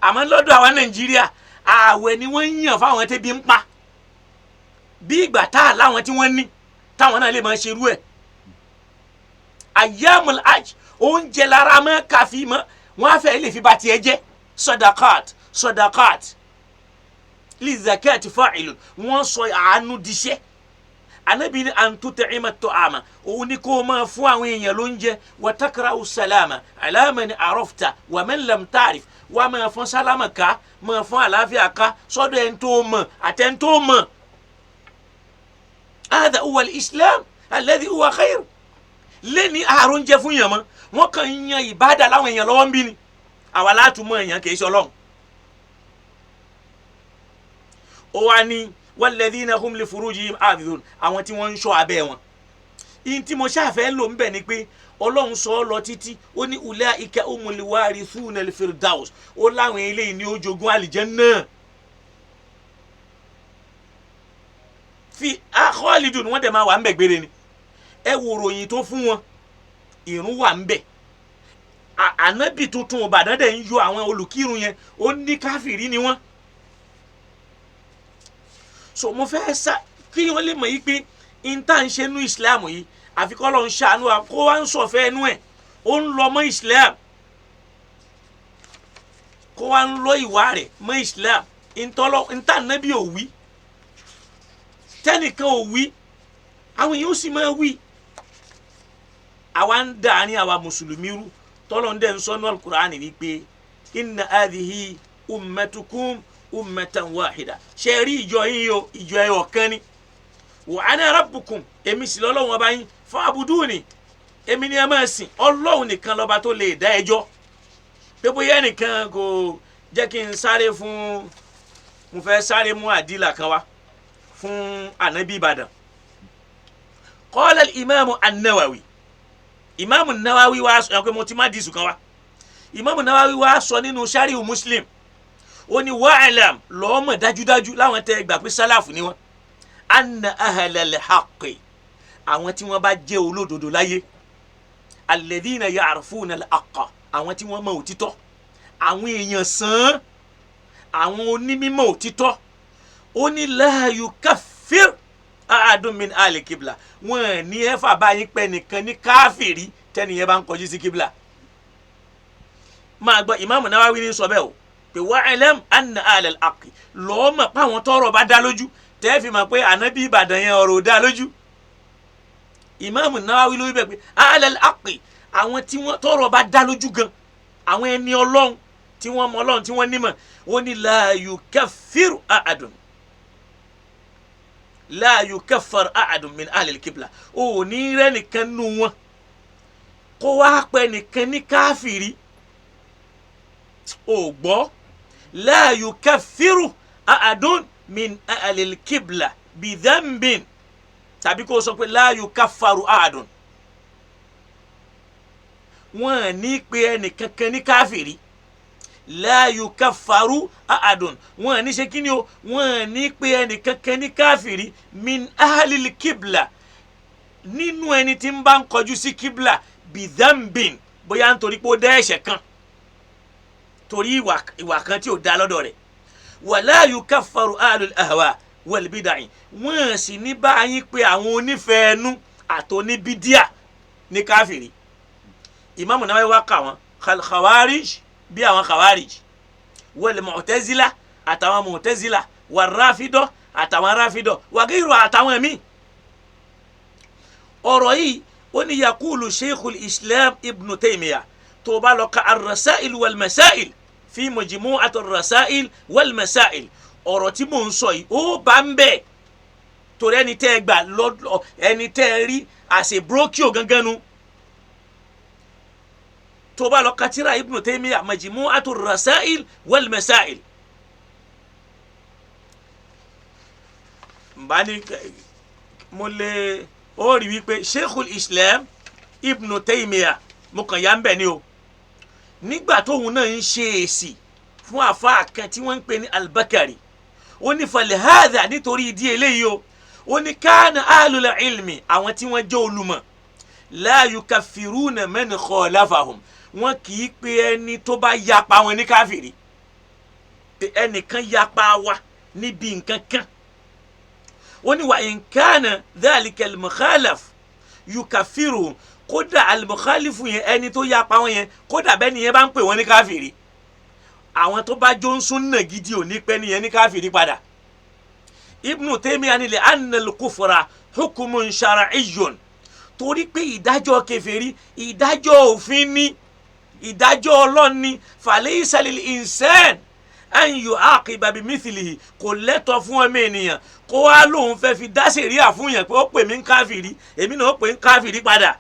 àmọ́ lọ́dọ̀ àwọn Nàìjíríà, ààwẹ̀ ni wọ́n ń yàn fáwọn tẹ́bi ń pa, bí ìgbà tá a láwọn tí wọ́n ní táwọn náà lè máa ṣerú ẹ̀. ayyamul hajj, oúnjẹ lára mọ́ káfí mọ́, wọ́n á fẹ́ lè fi ba tiẹ̀ jẹ́. sadakat li zakati fa'ilun, wọ́n sọ àánú diṣẹ́. anabi ni an tut'ima ta'ama, òun ni kó máa fún àwọn èèyàn lóúnjẹ. wa takra'u salama ala man arafta wa man lam ta'rif, wa máa fún sálámà ká, máa fún àlàáfíà ká sọ́dọ̀ ẹni tó mọ̀ àtẹni tó mọ̀. hadha huwa al-islam alladhi huwa khair. lẹ́ni àrùn jẹ fún yàn mọ́, wọ́n kàn ń yan ìbádà láwọn èèyàn lọ́wọ́ ń bí ni. àwa látúmọ̀ èèyàn kì í ṣe Ọlọ́run. ó wá ní walladhina hum li furujihim hafidhun, àwọn tí wọ́n ń ṣọ́ abẹ́ wọn. ihun tí mo ṣàfẹ́ lò ń bẹ̀ ni pé Ọlọ́run sọ ọ́ lọ títí, ó ní ulaika humul warithuna al-firdaus, ó láwọn eléyìí ní ó jogún àlìjánnà. fi khalidun, wọ́n dẹ̀ máa wà ń bẹ̀ gbére ni. ẹ wo ròyìn tó fún wọn, ìrun wà ń bẹ̀. ànábì tuntun Ìbàdàn dẹ̀ ń yọ àwọn olùkírun yẹn, ó ní káfìrí ni wọ́n. so mo fẹ́ sá kí wọ́n lè mọ̀ yí pé ìta ń ṣe nú Islam yìí, àfi kọ́ lọ́n ṣàánú wa, kó wá ń sọ̀fẹ́ ẹnu ẹ̀, ó ń lọ mọ́ Islam, kó wá ń lọ ìwà rẹ̀ mọ́ Islam. ìta nábì ò wí, tẹ́nìkan ò wí, àwọn èèyàn ó sì máa wí. àwa ń dà ní àwa mùsùlùmí rú, tọ́lọ́ ń dẹ̀ ń sọ ní Al-Qur'ani wípé inna hadhihi ummatukum ummatan wahida, ṣe rí ìjọ yín o, ìjọ ẹ̀ ọ̀kan ni. wa ana rabbukum, èmi sì lọ́lọ́run ọba yín, fa'buduni, èmi ni ẹ máa sìn. Ọlọ́run nìkan lọ́ba tó lè dá ẹjọ́. pé bóyá ẹnìkan kò jẹ́ kí n sáré fún, mo fẹ́ sáré mú àdìlà kan wá fún ànábì Ìbàdàn. qala al-imam an-Nawawi, imam an-Nawawi wá sọ pé mo ti má dìísù kan wá. imam an-Nawawi wá sọ nínú Shari'u Muslim, ó ní wa'lam, lọ́ọ́ mọ̀ dájúdájú láwọn tẹ́ gbà pé sálàfù ni wọ́n, anna ahlal haqqi, àwọn tí wọ́n bá jẹ́ olódodo láyé, alladhina ya'rifuna al-haqqa, àwọn tí wọ́n mọ̀ òtítọ́, àwọn èèyàn sàn, àwọn onímọ̀ òtítọ́. ó ní la yukaffir ahadun min ahli kibla, wọn ní ẹ fà báyìí pẹ́ nìkan ní káfìrí tẹ́nìyẹn bá ń kọjú sí kíbla. máa gbọ́, Imam Nawawi ní sọ bẹ́ẹ̀ o, pé wa'lam anna ahlal haqqi, lọ́ọ́ mọ̀ pé àwọn tọ́rọ̀ bá dá lójú, tẹ́ fi mọ̀ pé ànábì Ìbàdàn yẹn ọ̀rọ̀ ò dá lójú. Imam Nawawi ló wí bẹ́ẹ̀ pé ahlal haqqi, àwọn tí wọ́n tọ́rọ̀ bá dá lójú gan, àwọn ẹni Ọlọ́run tí wọ́n mọ Ọlọ́run tí wọ́n nímọ̀. ó ní la yukaffiru ahadun, la yukaffar ahadun min ahlil kibla, ó ní rẹ́ nìkan nù wọn kó wá pẹ́ nìkan ní káfìrí. ó gbọ́, la yukaffiru ahadun min ahlil kibla bi dhanbin, tàbí kó sọ pé la yukaffaru ahadun, wọn ní pé ẹnìkankan ní káfìrí la yukaffaru ahadun wọn ní ṣe kí ni o wọn ní pé ẹnìkankan ní káfìrí min ahlil kibla nínú ẹni tí ń bá ń kọjú sí kibla bidhanbin bóyá nítorí pé ó dá ẹ̀ṣẹ̀ kan torí ìwà kan tí ò dá lọ́dọ̀ rẹ̀ wala yukaffaru ahlul ahwa wal bid'ah wọn sì ní báyìí pé àwọn onífẹ̀ẹ́ ẹnu àtòníbídíà ní káfìrí. Ìmáàmù Nawawi wá kà wọ́n khawarij bí àwọn khawarij wal mu'tazila àtàwọn mu'tazila wal rafida àtàwọn rafida wa ghayru àtàwọn ẹ̀mí. ọ̀rọ̀ yìí ó ní yakulu sheikhul islam ibn taymiya tó bá lọ ka ar-rasail wal masail fi majmu'at ar-rasail wal masail ọ̀rọ̀ tí mò ń sọ yìí ó bá ń bẹ̀ torí ẹni tẹ́ ẹ gbà lọ́dọ̀ ẹni tẹ́ ẹ rí àṣẹ brókíò gangan nu tó bá lọ ka tírà ibn taymiya majmu'at ar-rasail wal masail. mbani mo lè ó rí wípé sheikhul islam ibn taymiya mo kàn yá ń bẹ̀ ni o nígbà tóun náà ń ṣe èsì fún àfáà kan tí wọ́n ń pè ní albakari ó ní falihadha nítorí ìdí eléyìí o ó ní kana ahlul ilmi àwọn tí wọ́n jẹ́ olùmọ̀ la yukaffiruna man khalafahum wọn kì í pe ẹni tó bá yapa wọn ní káfìrí ẹnìkan yapa wa níbi nǹkan kan ó ní wa in kana dhalika al-mukhalaf yukaffiruhum kódà al-mukhalifu yẹn ẹni tó yapa wọn yẹn kódà bẹ́ẹ̀ ni yẹn bá ń pè wọ́n ní káfìrí àwọn tó bá jó ń súnnà gidi ò ní pẹ́ nìyẹn ní káfìrí padà. Ibn Taymiyyah ní li anna al-kufra hukmun shar'iyyun torí pé ìdájọ́ kèfèrí ìdájọ́ òfin ní ìdájọ́ Ọlọ́run ní falaysa lil insan an yu'aqiba bimithlihi kò lẹ́tọ̀ fún ọmọ ènìyàn kó wá lóun fẹ́ fi dá sẹ̀ríà fún yẹn pé ó pè mí ń káfìrí èmi náà ó pè ń káfìrí padà.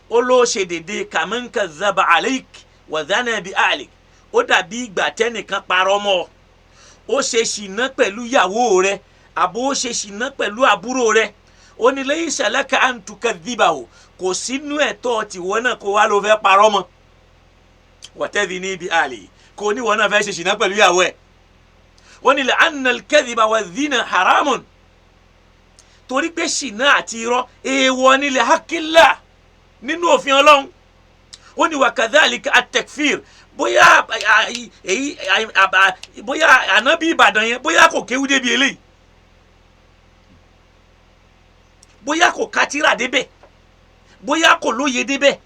ó ló ṣe dédé kaman kazzaba alayk wa dhana bi ahlik ó dàbí ìgbà tẹ́nìkan parọ́ mọ́ ó ṣe ṣìnà pẹ̀lú ìyàwó rẹ̀ àbó ó ṣe ṣìnà pẹ̀lú àbúrò rẹ̀ ó ní laysa laka an tukadhibahu kò sínú ẹ̀tọ́ tìwọ́ náà kó wá ló fẹ́ parọ́ mọ́ wa tadhini bi ahli kò ní wọ́n náà fẹ́ ṣe ṣìnà pẹ̀lú ìyàwó ẹ̀ ó ní li'anna al-kadhiba wa-dhina haramun torí pé ṣìnà àti irọ́ èèwọ̀ ní li haqqillah nínú òfin Ọlọ́run ó ní wa kadhalika at-takfir bóyá ànábì Ìbàdàn yẹn bóyá kò kéwú débi eléyìí bóyá kò katira débẹ̀ bóyá kò lóye débẹ̀.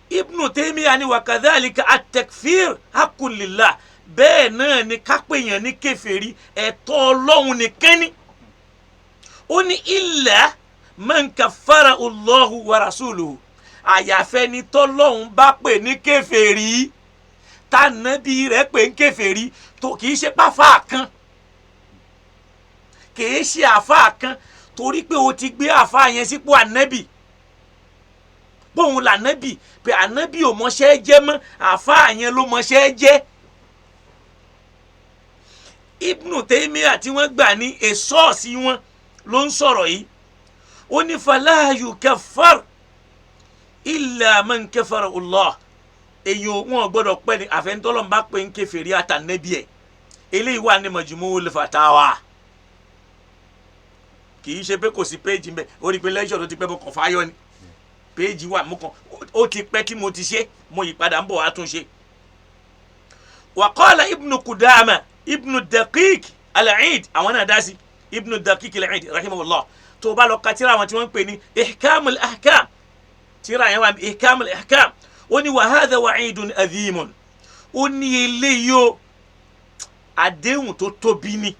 Ibn Taymiyyah ni wa kadhalika at-takfir haqqun lillah bẹ́ẹ̀ náà ni kápẹ́yàn ní kèfèrí ẹ̀tọ́ Ọlọ́run nìkan ni ó ní illa man kaffara Allahu wa rasuluhu àyàfẹ́ ni tọ́lọ́hun bá pè ní kèfèrí tànàbí rẹ̀ pè ń kèfèrí tó kì í ṣe pàfà kan kì í ṣe àfà kan torí pé o ti gbé àfà yẹn sípò ànábì bóun lànábì pé ànábì ò mọṣẹ́ jẹ́ mọ́ àfà yẹn ló mọṣẹ́ jẹ́. Ibn Taymiyyah tí wọ́n gbà ní èsọ́ọ̀sì wọn ló ń sọ̀rọ̀ yìí ó ní fala yukaffar illa man kafara Allah èyàn wọn gbọ́dọ̀ pẹ́ ní àfẹnitọ́lọ́ bá pé ń kèfèrí àtànẹ́bí ẹ̀ eléyìí wà ní Majmu'ul Fatawa kì í ṣe pé kò sí péjì mbẹ ó rí pé lẹ́ṣọ̀ tó ti pẹ́ mo kàn fáyọ́ ni péjì wà mo kàn ó ti pẹ́ tí mo ti ṣe mo yí padà ń bọ̀ wá tún ṣe. Wa qala Ibn Qudama Ibn Daqiq al-Eid àwọn náà dá sí Ibn Daqiq al-Eid rahimahullah tó bá lọ ka tírà àwọn tí wọ́n ń pè ní Ihkamul Ahkam tírà yẹn wà Ihkamul Ahkam ó ní wa hadha wa'idun adhimun ó ní eléyìí ó àdéhùn tó tóbi ni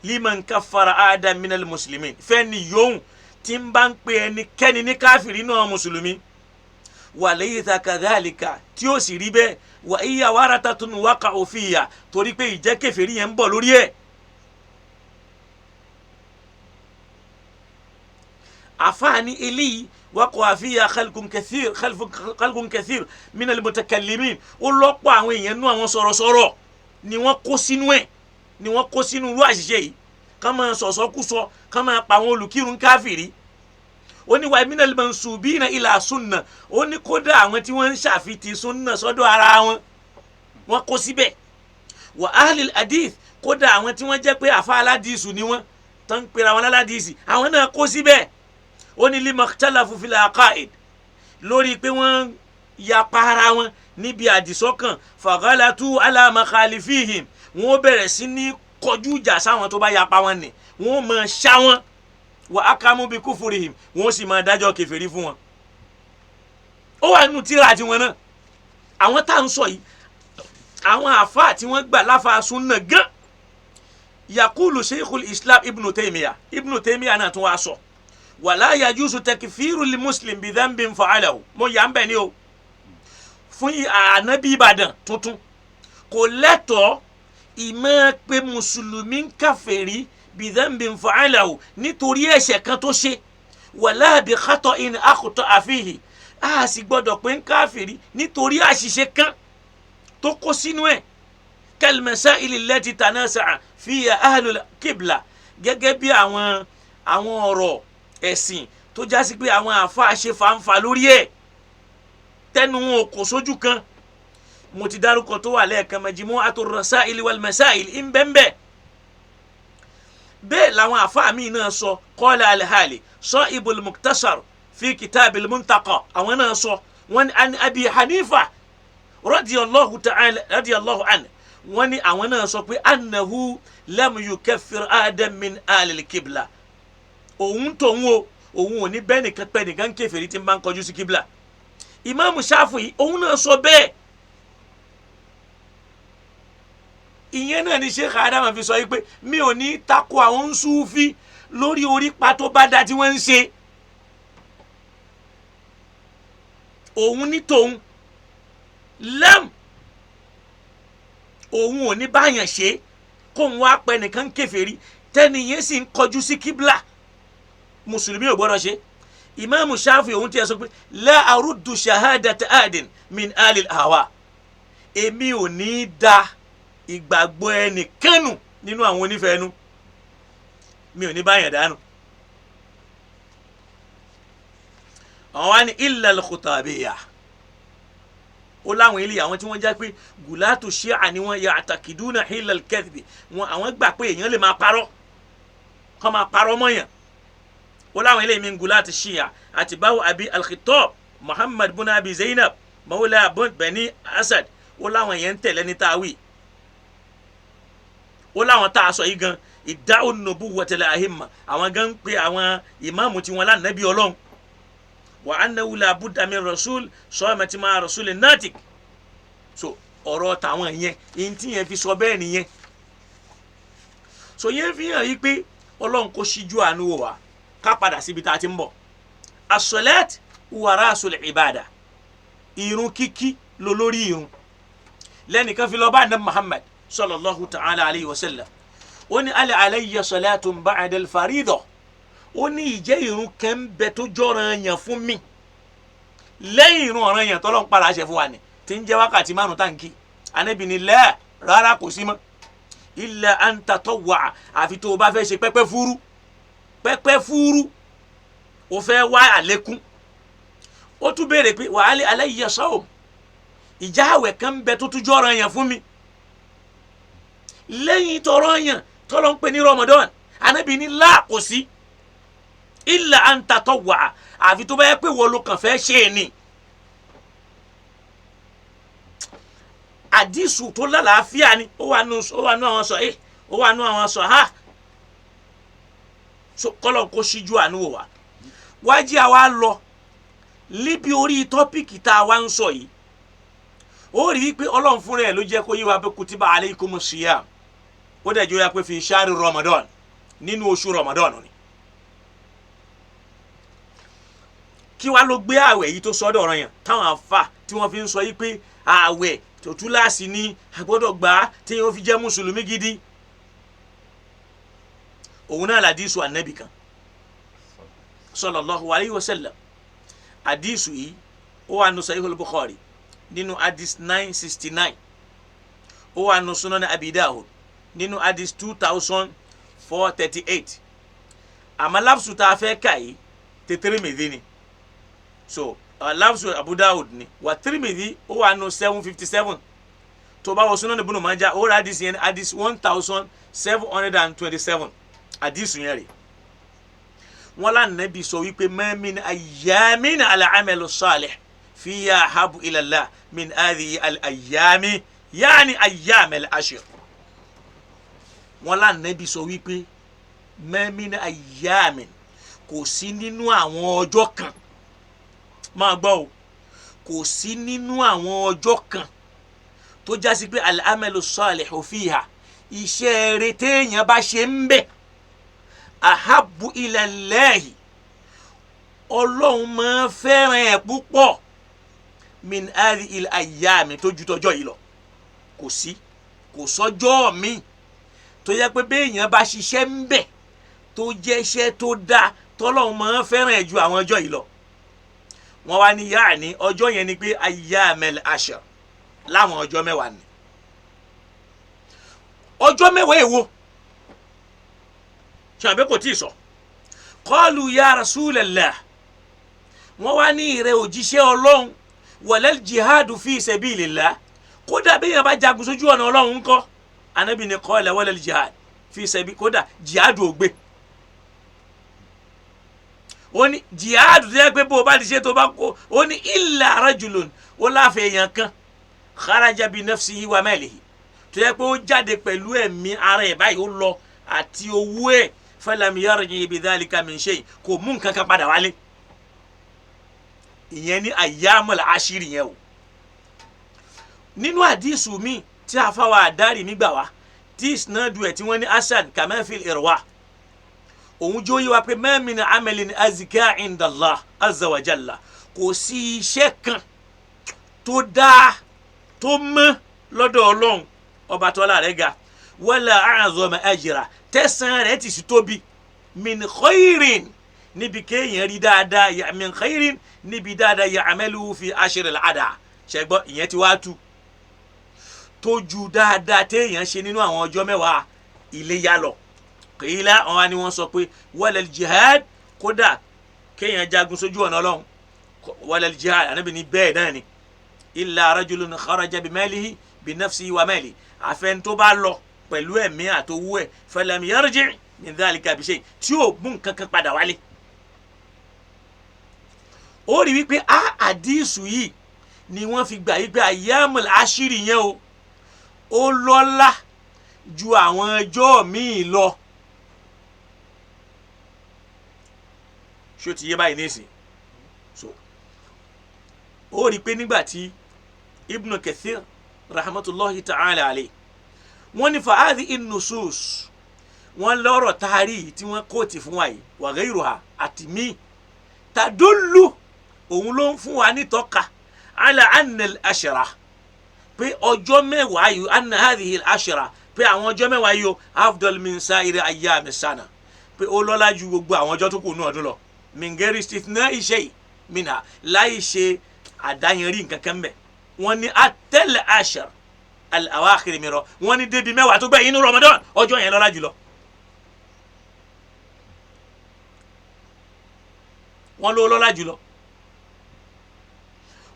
liman kaffara adam minal muslimin fẹ́ni yòówù tí ń bá ń pe ẹnikẹ́ni ní káfìrí náà mùsùlùmí wa laysa kadhalika tí ó sì rí bẹ́ẹ̀ wa iya waratatun waqa'u fiya torí pé ìjẹ́ kèfèrí yẹn ń bọ̀ lórí ẹ̀. àfáàní eléyìí waqa'a fiya khalqun kathir minal mutakallimin ó lọ́pọ̀ àwọn èèyàn nú àwọn sọ̀rọ̀sọ̀rọ̀ ni wọ́n kó sínú ẹ̀ ni wọ́n kó sínú irú àṣìṣe yìí ká máa sọ̀sọ́kúsọ ká máa pa àwọn olùkírun káfìrí ó ní wa minal mansubina ila sunna ó ní kódà àwọn tí wọ́n ń ṣàfitì sunna sọ́dọ̀ ara wọn wọ́n kó síbẹ̀ wa ahlil hadith kódà àwọn tí wọ́n jẹ́ pé àfa aládìsù ni wọ́n tán ń pera wọn láládìsì àwọn náà kó síbẹ̀ ó ní lima ikhtalafu fil aqaid lórí pé wọ́n yapa ara wọn níbi àdìsọ́kàn faghalatu ala makhalifihim wọ́n bẹ̀rẹ̀ sí ní kọjú ìjà sáwọn tó bá yapa wọn ni wọ́n máa ṣá wọn wa akamu bi kufurihim wọ́n sì máa dájọ́ kèfèrí fún wọn. ó wà nínú tíra tiwọn náà àwọn tá à ń sọ yìí àwọn àfáà tí wọ́n gbà láfa sunna gan yakulu sheikhul islam ibnu taymiya náà tún wá sọ wala yajuzu takfiru li muslim bi dhanbin fa'alahu mo yà ń bẹ̀ ni o fún ànábì ìbàdàn tuntun kò lẹ́tọ̀ọ́ ìmọ̀ pé mùsùlùmí ń kàfèrí bi dhanbin fa'alahu nítorí ẹ̀ṣẹ̀ kan tó ṣe wala bi khata'in akhta'a fihi a sì gbọ́dọ̀ pé ń kàfèrí nítorí àṣìṣe kan tó kó sínú ẹ̀ kal masaili allati tanasa'a fiha ahlul qibla gẹ́gẹ́ bí àwọn ọ̀rọ̀ ẹ̀sìn tó jásí pé àwọn àáfàá ṣe fàǹfà lórí ẹ̀ tẹnu wọn kò sójú kan mo ti dárúkọ tó wà lẹ́ẹ̀kan majmu'atur rasail wal masail ń bẹ́ẹ̀ bẹ́ẹ̀ làwọn àáfàá míì náà sọ qala al-hali sahibul mukhtasar fi kitabil muntaqa àwọn náà sọ wọn ni abi hanifa radiyallahu anhu wọn ni àwọn náà sọ pé annahu lam yukaffir adam min alil kibla òun ò ní bẹ́ẹ̀ nìkan pẹ́ nìkan kèfèrí tí ń bá ń kọjú sí kíbla ìmáàmù Ṣáfi'í òun náà sọ bẹ́ẹ̀ ìyẹn náà ni Sheikh Adam fi sọ yìí pé mi ò ní takò àwọn Sufi lórí orípa tó bá dá tí wọ́n ń ṣe òun ní tòun lẹ́m òun ò ní báyàn ṣe kóun wá pẹ́ nìkan kèfèrí tẹ́niyẹn sì ń kọjú sí kíbla mùsùlùmí ò gbọ́dọ̀ ṣe ìmáàmù Ṣáfi'í òun ti ẹ̀ sọ pé la aruddu shahadata adin min alil hawa èmi ò ní da ìgbàgbọ́ ẹnìkanu nínú àwọn onífẹ̀ẹ́nu mi ò ní báyàn dànù àwọn wá ní illa al-khutabiyya ó láwọn ilé àwọn tí wọ́n já pé gùlátù ṣíà ni wọ́n ya'taqiduna hila al-kadhbi wọn àwọn gbà pé èèyàn lè máa parọ́ kọ́ máa parọ́ mọ́yàn ó láwọn ilé min gùlátù ṣíà àti báwo abi al-Khittab Muhammad bin Abi Zainab mawla bani Asad ó láwọn yẹn ń tẹ̀lé ní táwí ó láwọn tá a sọ yìí gan idda'u nubuwwatil a'imma àwọn gan ń pe àwọn ìmáàmù tí wọn lánàá bí Ọlọ́run wa annahu la budda min rasul sọ́ọ́mẹ́tì máa rasul natik so ọ̀rọ̀ tàwọn yẹn èyí tí yẹn fi sọ bẹ́ẹ̀ nìyẹn so yẹn fi hàn yí pé Ọlọ́run kò ṣíjú àánú wò wá ká padà síbi tá a ti ń bọ̀ as-salat wa rasul ibada irun kíkí ló lórí irun lẹ́nìkan fi lọ bá Ànábì Muhammad sallallahu ta'ala alayhi wa sallam ó ní ala alayya salatun ba'da al-farida ó ní ìjẹ́ irun kan ń bẹ tó jọ̀ràn yàn fún mi lẹ́yìn irun ọ̀ràn yàn tọ́lọ́ ń para àṣẹ fún wa ni tí ń jẹ́ wákàtí márùn táǹkì Ànábì ní la rárá kò sí mọ́ illa an tatawwa àfi tó o bá fẹ́ ṣe pẹ́pẹ́ fúrú o fẹ́ wá àlékún ó tún béèrè pé wa alayya sawm ìjà àwẹ̀ kan ń bẹ tó tún jọ̀ràn yàn fún mi lẹ́yìn tọrọ yàn tọ́lọ́ ń pè ní Ramadan Ànábì ní la kò sí illa an tatawwa àfi tó bá yẹ pé wọ́n ló kàn fẹ́ ṣe é ni àdìsù tó lálàáfíà ni ó wà nù àwọn sọ ó wà nù àwọn sọ ha so kọ́lọ̀ kó ṣíjú àánú wò wá wájú àwa lọ níbi orí tọ́pìkì tá a wá ń sọ yìí ó rí i pé Ọlọ́run fúnra ẹ̀ ló jẹ́ kó yé wa pé kutiba alaykumus siyam ó dẹ̀ jọ ya pé fi shahri Ramadan nínú oṣù Ramadan ni kí wàá ló gbé àwẹ̀ yìí tó sọ́dọ̀ ọ̀ràn yẹn táwọn afa tí wọ́n fi ń sọ yìí pé àwẹ̀ tó túláàsì ni àgbọ́dọ̀ gbà á tí wọ́n fi jẹ́ mùsùlùmí gidi òun náà làdísù ànábì kan sallallahu alayhi wa sallam àdísù yìí ó wà nù Sahihul Bukhari nínú hadith 969 ó wà nù Sunan Abi Dawud nínú hadith 2438 àmọ́ láfsù tá a fẹ́ kà yìí ti Tirmidhi ni so láfsù Abu Dawud ni wà Tirmidhi ó wà nù 757 tó bá wọ Sunan Ibn Majah ó ra hadith yẹn hadith 1727 hadith yẹn rè wọ́n lá Nábì sọ wípé ma min ayyamin al-amalu salih fiya habu ila Allah min hadhihi al-ayyami yani ayyam al-ashr. Wọ́n lá Nábì sọ wípé ma min ayyamin kò sí nínú àwọn ọjọ́ kan máa gbọ́ o kò sí nínú àwọn ọjọ́ kan tó jásí pé al-amalu salihu fiha iṣẹ́ rere téèyàn bá ṣe ń bẹ̀ ahabbu ila Allahi Ọlọ́run máa fẹ́ràn ẹ̀ púpọ̀ min hadhihi al-ayyami tó ju tọjọ́ yìí lọ kò sí kò sọ́jọ́ mi tó yẹ pé béèyàn bá ṣiṣẹ́ ń bẹ̀ tó jẹ́ iṣẹ́ tó dáa tọ́lọ́run máa fẹ́ràn ẹ̀ ju àwọn ọjọ́ yìí lọ. Wọ́n wá ní yáà ní ọjọ́ yẹn ni pé ayyamul ashr láwọn ọjọ́ mẹ́wàá ni ọjọ́ mẹ́wàá èwo ṣàbẹ́ kò tí ì sọ qalu ya rasulallah wọ́n wá ní ìrẹ òjíṣẹ́ Ọlọ́run walal jihadu fi sabilillah kódà bí yẹn bá jagun sójú ọ̀nà Ọlọ́run ńkọ́ Ànábì ní qala walal jihad fi sabi kódà jihadu ò gbé ó ní jihadu tó yẹ pé bó o bá ti ṣe tó bá kó ó ní illa rajulun ó láfẹ̀ẹ́ èèyàn kan kharaja bi nafsihi wa malihi tó yẹ pé ó jáde pẹ̀lú ẹ̀mí ara ẹ̀ báyìí ó lọ àti owó ẹ̀ falam yarji bi dhalika min shay kò mú nǹkan kan padà wálé ìyẹn ní ayyamul ashiri yẹn o. Nínú àdísù mi tí a fáwọn àdárì nígbà wá tí isnadu ẹ̀ tí wọ́n ní hasan kama fil irwa òun jó yí wa pé ma min amalin azka inda Allah azza wa jalla kò sí iṣẹ́ kan tó dáa tó mọ́ lọ́dọ̀ Ọlọ́run ọba tọ́lá rẹ̀ ga wala a'zama ajra tẹ̀sán rẹ̀ ti sì tóbi min khairin níbi kéèyàn rí dáadáa ya min khairin níbi dáadáa ya'malu fi ashr al-ada ṣẹgbọ́n ìyẹn ti wá tú tó ju dáadáa téèyàn ṣe nínú àwọn ọjọ́ mẹ́wàá Iléyá lọ. Qila àwọn ni wọ́n sọ pé walal jihad kódà kéèyàn jagun sójú ọ̀nà Ọlọ́run walal jihad Ànábì ní bẹ́ẹ̀ náà ni illa rajulun kharaja bi malihi bi nafsihi wa malihi àfẹn tó bá lọ pẹ̀lú ẹ̀mí àtowó ẹ̀ falam yarji' min dhalika bi shay tí ó mú nǹkan kan padà wálé. Ó rí wípé àdísù yìí ni wọ́n fi gbà wípé ayyamul ashiri yẹn o ó lọ́lá ju àwọn ọjọ́ míì lọ. Ṣó ti yé báyìí nísìn so ó rí pé nígbà tí Ibn Kathir rahmatullahi ta'ala alayhi wọ́n ní fa'adhi in-nusus wọ́n lọ́rọ̀ taari tí wọ́n kóòtì fún wa yìí wa ghayruha àti mí tadullu òun ló ń fún wa nítọ́ka ala anna al-ashra pé ọjọ́ mẹ́wàá yìí anna hadhihi al-ashra pé àwọn ọjọ́ mẹ́wàá yìí afdal min sa'iri ayyami sana pé ó lọ́lá ju gbogbo àwọn ọjọ́ tó kù ní ọdún lọ min ghairi istithna'i shay minha láì ṣe àdáyẹnrí nǹkan kan bẹ́ẹ̀ wọ́n ní atal ashar al-awakhir mìíràn wọ́n ní débi mẹ́wàá tó gbẹ̀yìn inú Ramadan ọjọ́ yẹn lọ́lá jùlọ. wọ́n ló lọ́lá jùlọ.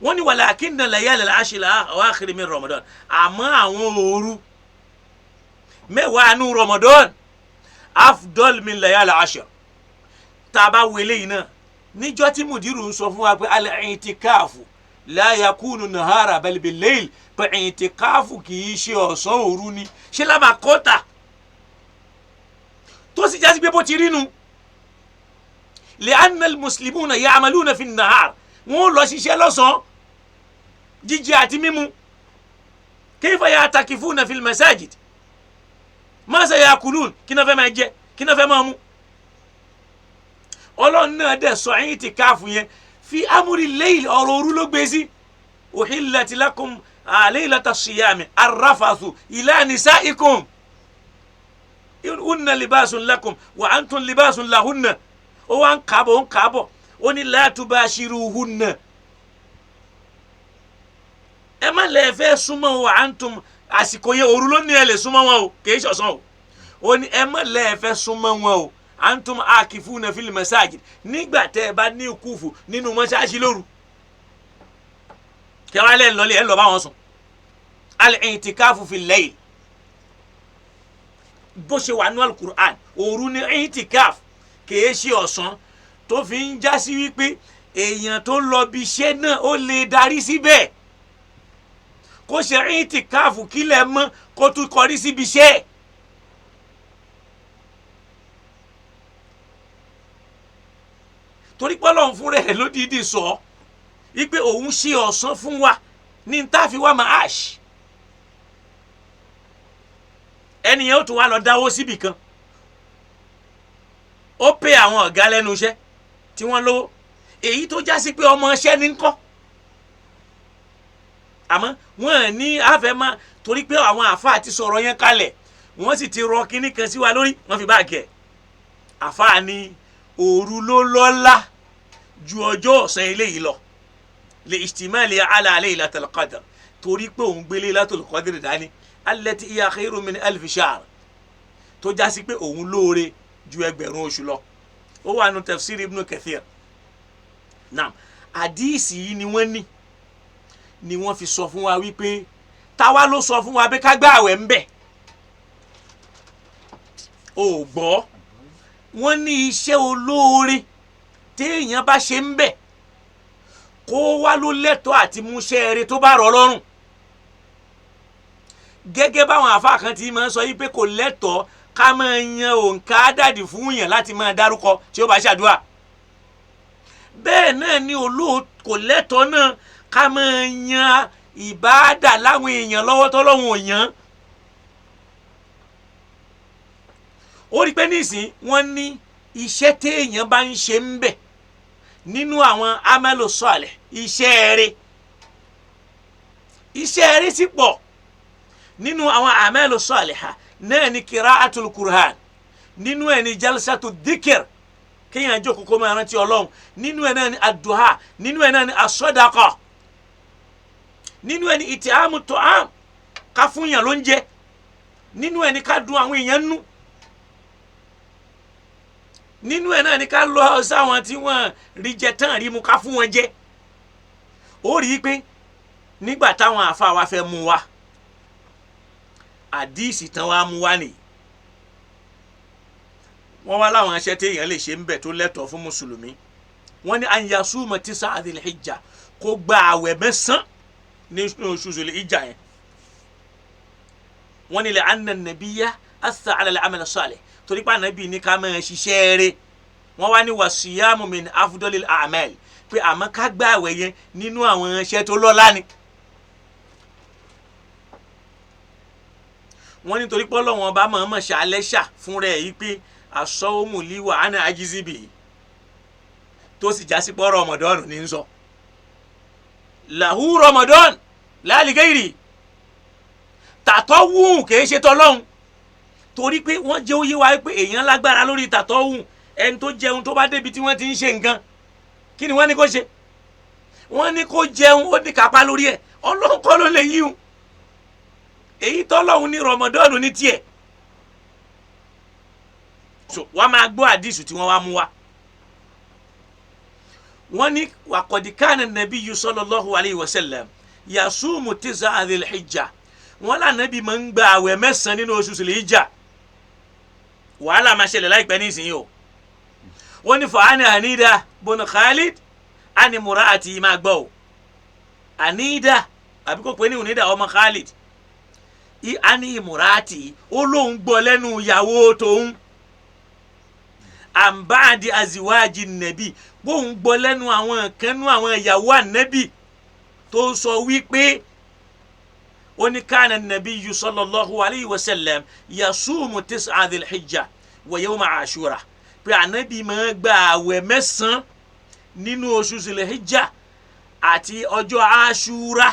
wọ́n ní walakinna layali al-ashri al-awakhir min Ramadan àmọ́ àwọn òru mẹ́wàá inú Ramadan afdal min layali al-ashr tá a bá wọlé yìí náà níjọ́ tí mùdírù ń sọ fún wa pé al-i'tikafu la yakunu nahara bal bil-layl pé i'tikafu kì í ṣe ọ̀sán òru ni ṣe lábàá kọ́ta tó sì jásí pé bó ti rí nu li'anna al-muslimuna ya'maluna fi an-nahar wọ́n lọ ṣiṣẹ́ lọ́sàn-án jíjẹ àti mímu kayfa ya'takifuna fil masajid ma sayakulun kí náà fẹ́ máa jẹ kí náà fẹ́ máa mú. Ọlọ́run náà dẹ̀ sọ i'tikafu yẹn fi amúri layl ọ̀rọ̀ òru ló gbé sí uhillat lakum laylata siyami arrafathu ila nisaikum hunna libasun lakum wa antum libasun lahunna ó wá ń kábọ̀ ó ní la tubashiruhunna ẹ má lè fẹ́ súnmọ́ wa antum àsìkò yẹn òru ló ní ẹ lè súnmọ́ wọn o kì í ṣọ̀sán o ó ní ẹ má lè fẹ́ súnmọ́ wọn o antum akifuna fil masajid nígbà tẹ́ ẹ bá ní kúfù nínú mọ́ṣáláṣí lóru kẹwàá lẹ́nu lọ́lẹ̀ ẹ lọ bá wọn sùn al-i'tikafu fil layl bó ṣe wà nínú al-Qur'an òru ni i'tikaf kìí ṣe ọ̀sán tó fi ń já sí wípé èèyàn tó lọ bí iṣẹ́ náà ó lè darí síbẹ̀ kó ṣe i'tikafu kílẹ̀ mọ́ kó tún kọrí síbi iṣẹ́. torí pé Ọlọ́run fún rẹ̀ ló dídì sọ wípé òun ṣe ọ̀sán fún wa ní tá fi wá máa ash ẹnìyẹn ó tún wá lọ dáwó síbì kan ó pè àwọn ọ̀gá lẹ́nu iṣẹ́ tí wọ́n lówó èyí tó já sí pé ọmọ iṣẹ́ ní ń kọ́ àmọ́ wọ́n ní àfẹ́mọ́ torí pé àwọn àfáà ti sọ̀rọ̀ yẹn kalẹ̀ wọ́n sì ti rọ kinní kan sí wa lórí wọ́n fi báàgì ẹ̀ àfáà ní òru ló lọ́lá ju ọjọ́ ọ̀sán eléyìí lọ lè ihtimali ala laylatil qadr torí pé òun gbé laylatul qadr dání allati hiya khayrun min alfi shahr tó já sí pé òun lóore ju ẹgbẹ̀rún oṣù lọ ó wà nù tafsir Ibn Kathir. Naam àdíìsì yìí ni wọ́n fi sọ fún wa wípé táwa ló sọ fún wa pé ká gbà àwẹ̀ ń bẹ̀ ò gbọ́ wọ́n ní iṣẹ́ olóore téèyàn bá ṣe ń bẹ̀ kó wá ló lẹ́tọ̀ọ́ àti múṣẹ́ eré tó bá rọ̀ lọ́rùn gẹ́gẹ́ báwọn àfáà kan ti máa ń sọ yí pé kò lẹ́tọ̀ọ́ ká máa yan òǹkà àdàdì fún yàn láti máa dárúkọ tí ó bá ṣàdúrà bẹ́ẹ̀ náà ni kò lẹ́tọ̀ọ́ náà ká máa yan ìbáàdà láwọn èèyàn lọ́wọ́ tọ́lọ́hun ò yàn. ó rí pé nísìn wọ́n ní iṣẹ́ téèyàn bá ń ṣe ń bẹ̀ nínú àwọn amalu salih iṣẹ́ eré sì pọ̀ nínú àwọn amalu salihah náà ni qira'atul Qur'an nínú ẹ̀ ni jalsatu dhikr kéèyàn jókòó kó máa rántí Ọlọ́run nínú ẹ̀ náà ni ad-duha nínú ẹ̀ náà ni as-sadaqa nínú ẹ̀ ni it'amu ta'am ká fún yàn lóúnjẹ nínú ẹ̀ ni ká dùn àwọn èèyàn nú nínú ẹ̀ náà ni ká lọ sáwọn tí wọ́n rí jẹ tán rí mu ká fún wọn jẹ ó rí i pé nígbà táwọn àfa wa fẹ́ mú wa àdíìsì tán wá mú wa nìyí wọ́n wá láwọn aṣẹ́ téèyàn lè ṣe ń bẹ̀ tó lẹ́tọ̀ọ́ fún mùsùlùmí wọ́n ní an yasuma tisa dhil hijja kó gba àwẹ̀ mẹ́sàn nínú oṣù dhil hijja yẹn wọ́n ní li'anna an-nabiyya atha 'ala al-'amal as-salih torí pé ànábì ní ká máa ṣiṣẹ́ rẹ̀ wọ́n wá ní wasiyamu min afdalil a'mal pé àmọ́ ká gba àwẹ̀ yẹn nínú àwọn iṣẹ́ tó lọ́lá ni. wọ́n ní torí pé Ọlọ́run bá máa mọ̀ ṣàlẹ́ ṣà fún rẹ̀ yìí pé as-sawmu li wa ana ajizi bihi tó sì jásí pọ́ Ramadan ní sọ lahu Ramadan la li ghairi tàtọ́ wù kìí ṣe tọ́lọ́hún torí pé wọ́n jẹ́ òye wa pé èèyàn lágbára lórí tàtọ́ wù ẹni tó jẹun tó bá débi tí wọ́n ti ń ṣe nǹkan kí ni wọ́n ní kó ṣe wọ́n ní kó jẹun ó ní kápá lórí ẹ̀ Ọlọ́run kọ́ ló lè yíhun èyí tọ́lọ́hún ní Ramadan ní tiẹ̀ so wọ́n máa gbọ́ àdìsù tí wọ́n wá mú wa wọ́n ní wa qad kana an-nabiyyu sallallahu alayhi wa sallam yasumu tis'a dhil hijja wọ́n lànàbí máa ń gba àwẹ̀ mẹ́sàn-án nínú oṣù dhil hijja wàhálà máa ṣẹlẹ̀ láìpẹ́ nísìnyí o wọ́n ní fa'ani Anida bun Khalid ani mura'ati máa gbọ́ o Anida àbí kò pé ní Unida ọmọ Khalid ani mura'ati ó lóun gbọ́ lẹ́nu ìyàwó tóun àǹbáàdì aziwájì nẹ́bí bóun gbọ́ lẹ́nu àwọn kanú àwọn ìyàwó ànẹ́bí tó sọ wípé oníkànnà nabiyyu sallallahu alayhi wa sallam yasumu tis'a dhil hijja wa yawma ashura pé ànẹ́bí máa gba àwẹ̀ mẹ́sàn-án nínú oṣù dhil hijja àti ọjọ́ ashura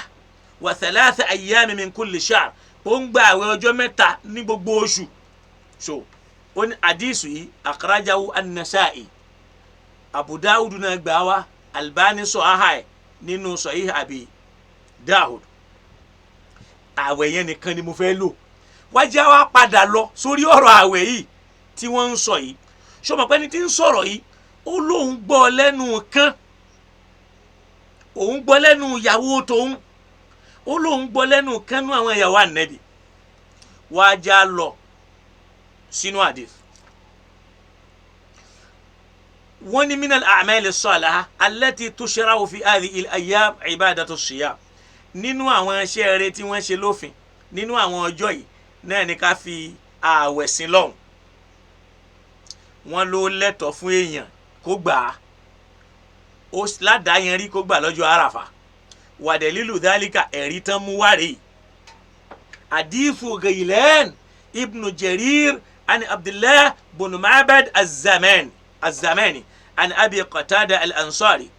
wa thalatha ayyam min kulli shahr ó ń gba àwẹ̀ ọjọ́ mẹ́ta ní gbogbo oṣù so on hadisu yi akhrajahu an-Nasa'i Abu Dawud náà gbà wá Albani sọ aha nínú Sahih Abi Dawud àwẹ̀ yẹn nìkan ni mo fẹ́ lò wájà wá padà lọ sórí ọ̀rọ̀ àwẹ̀ yìí tí wọ́n ń sọ yìí ṣó mọ̀ pé ní tí ń sọ̀rọ̀ yìí ó lóun gbọ́ lẹ́nu kan òun gbọ́ lẹ́nu ìyàwó tóun ó lóun gbọ́ lẹ́nu kánú àwọn ìyàwó ànábì wàá já lọ sínú hadith. wọ́n ní minal a'mal as-salihah allati tushra'u fi hadhihi al-ayyam ibadatu as-siyam nínú àwọn iṣẹ́ rere tí wọ́n ṣe lófin nínú àwọn ọjọ́ yìí náà ní ká fi ààwẹ̀ sin lọ́hùn. wọ́n ló lẹ́tọ̀ọ́ fún èèyàn kó gbà á ó ládàá yẹn rí kó gbà lọ́jọ́ àràfà wa dalilu dhalika ẹ̀rí tán mú wá rèé. hadithu Ghaylan ibn Jarir an Abdullah bin Ma'bad az-Zamani an Abi Qatada al-Ansari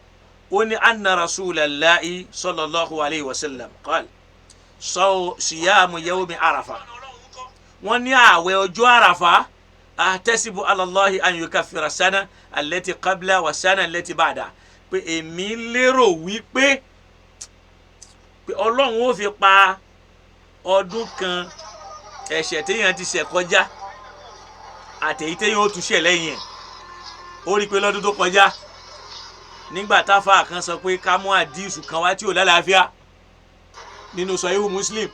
ó ní anna Rasulallahi sallallahu alayhi wa sallam qala siyamu yawmi Arafa. wọ́n ní ààwẹ̀ ọjọ́ àràfà ahtasibu ala Allahi an yukaffira sana allati qabla wa sana allati ba'da pé èmi lérò wípé Ọlọ́run ó fi pa ọdún kan ẹ̀ṣẹ̀ téèyàn ti ṣẹ̀ kọjá àtẹ̀yí téèyàn ó tún ṣẹ̀ lẹ́yìn ẹ̀. ó rí i pé lọ́dún tó kọjá nígbà táfà kan sọ pé ká mú àdísù kan wá tí ò lálàáfíà nínú Sahihu Muslim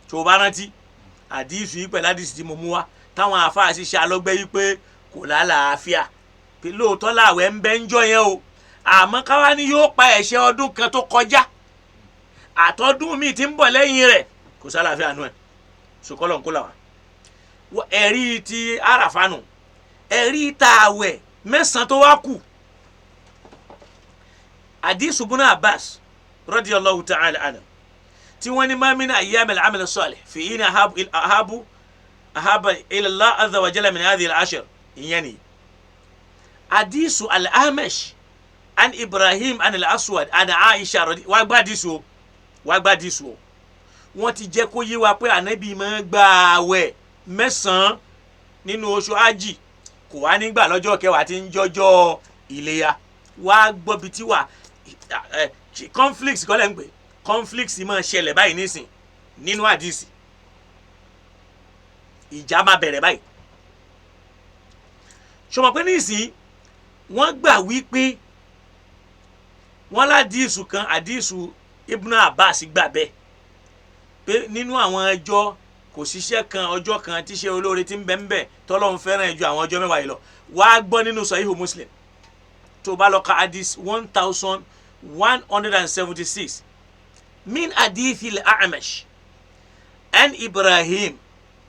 tó bá rántí àdísù yìí pẹ̀lú àdísù tí mo mú wá táwọn àfáà sì ṣe alọ́gbẹ́ yìí pé kò lálàáfíà pé lóòótọ́ làwẹ̀ ń bẹ ń jọ yẹn o àmọ́ káwá ni yóò pa ẹ̀ṣẹ̀ ọdún kan tó kọjá àtọ́dún míì tí ń bọ̀ lẹ́yìn rẹ̀ kò sálàáfíà nù ẹ̀ sùkọ́lọ̀ ń kó làwà. ẹ̀rí ti àràfà nù ẹ̀rí tààwẹ̀ mẹ́sàn-án tó wá kù. hadith Ibn Abbas radiyallahu ta'ala anhu tí wọ́n ní ma min ayyam al-amal as-salih fi ina ahaba ila Allah azza wa jalla min hadhihi al-ashr ìyẹn ni. hadith al-Amash an Ibrahim an al-Aswad an Aisha wá gbá dísù o wọ́n ti jẹ́ kó yé wa pé ànábì máa gba àwẹ̀ mẹ́sàn-án nínú oṣù hajj kò wá nígbà lọ́jọ́ kẹwàá tí ń jọjọ́ iléyá wá gbọ́ bí tí wà conflicts kọ́lẹ̀ ń pè conflicts máa ṣẹlẹ̀ báyìí nísìn nínú àdìsí ìjà máa bẹ̀rẹ̀ báyìí. ṣọmọ pé nísìn wọ́n gbà wípé wọ́n ládìsù kan àdìsù Ibn Abbas gbà bẹ́ẹ̀ pé nínú àwọn ẹjọ́ kò síṣẹ́ kan ọjọ́ kan tíṣe olóore tí ń bẹ ń bẹ tọ́lọ́run fẹ́ràn ju àwọn ọjọ́ mẹ́wàá yìí lọ wá gbọ́ nínú Sahihu Muslim tó bá lọ ka hadith 1176 min hadithi al-A'mash an Ibrahim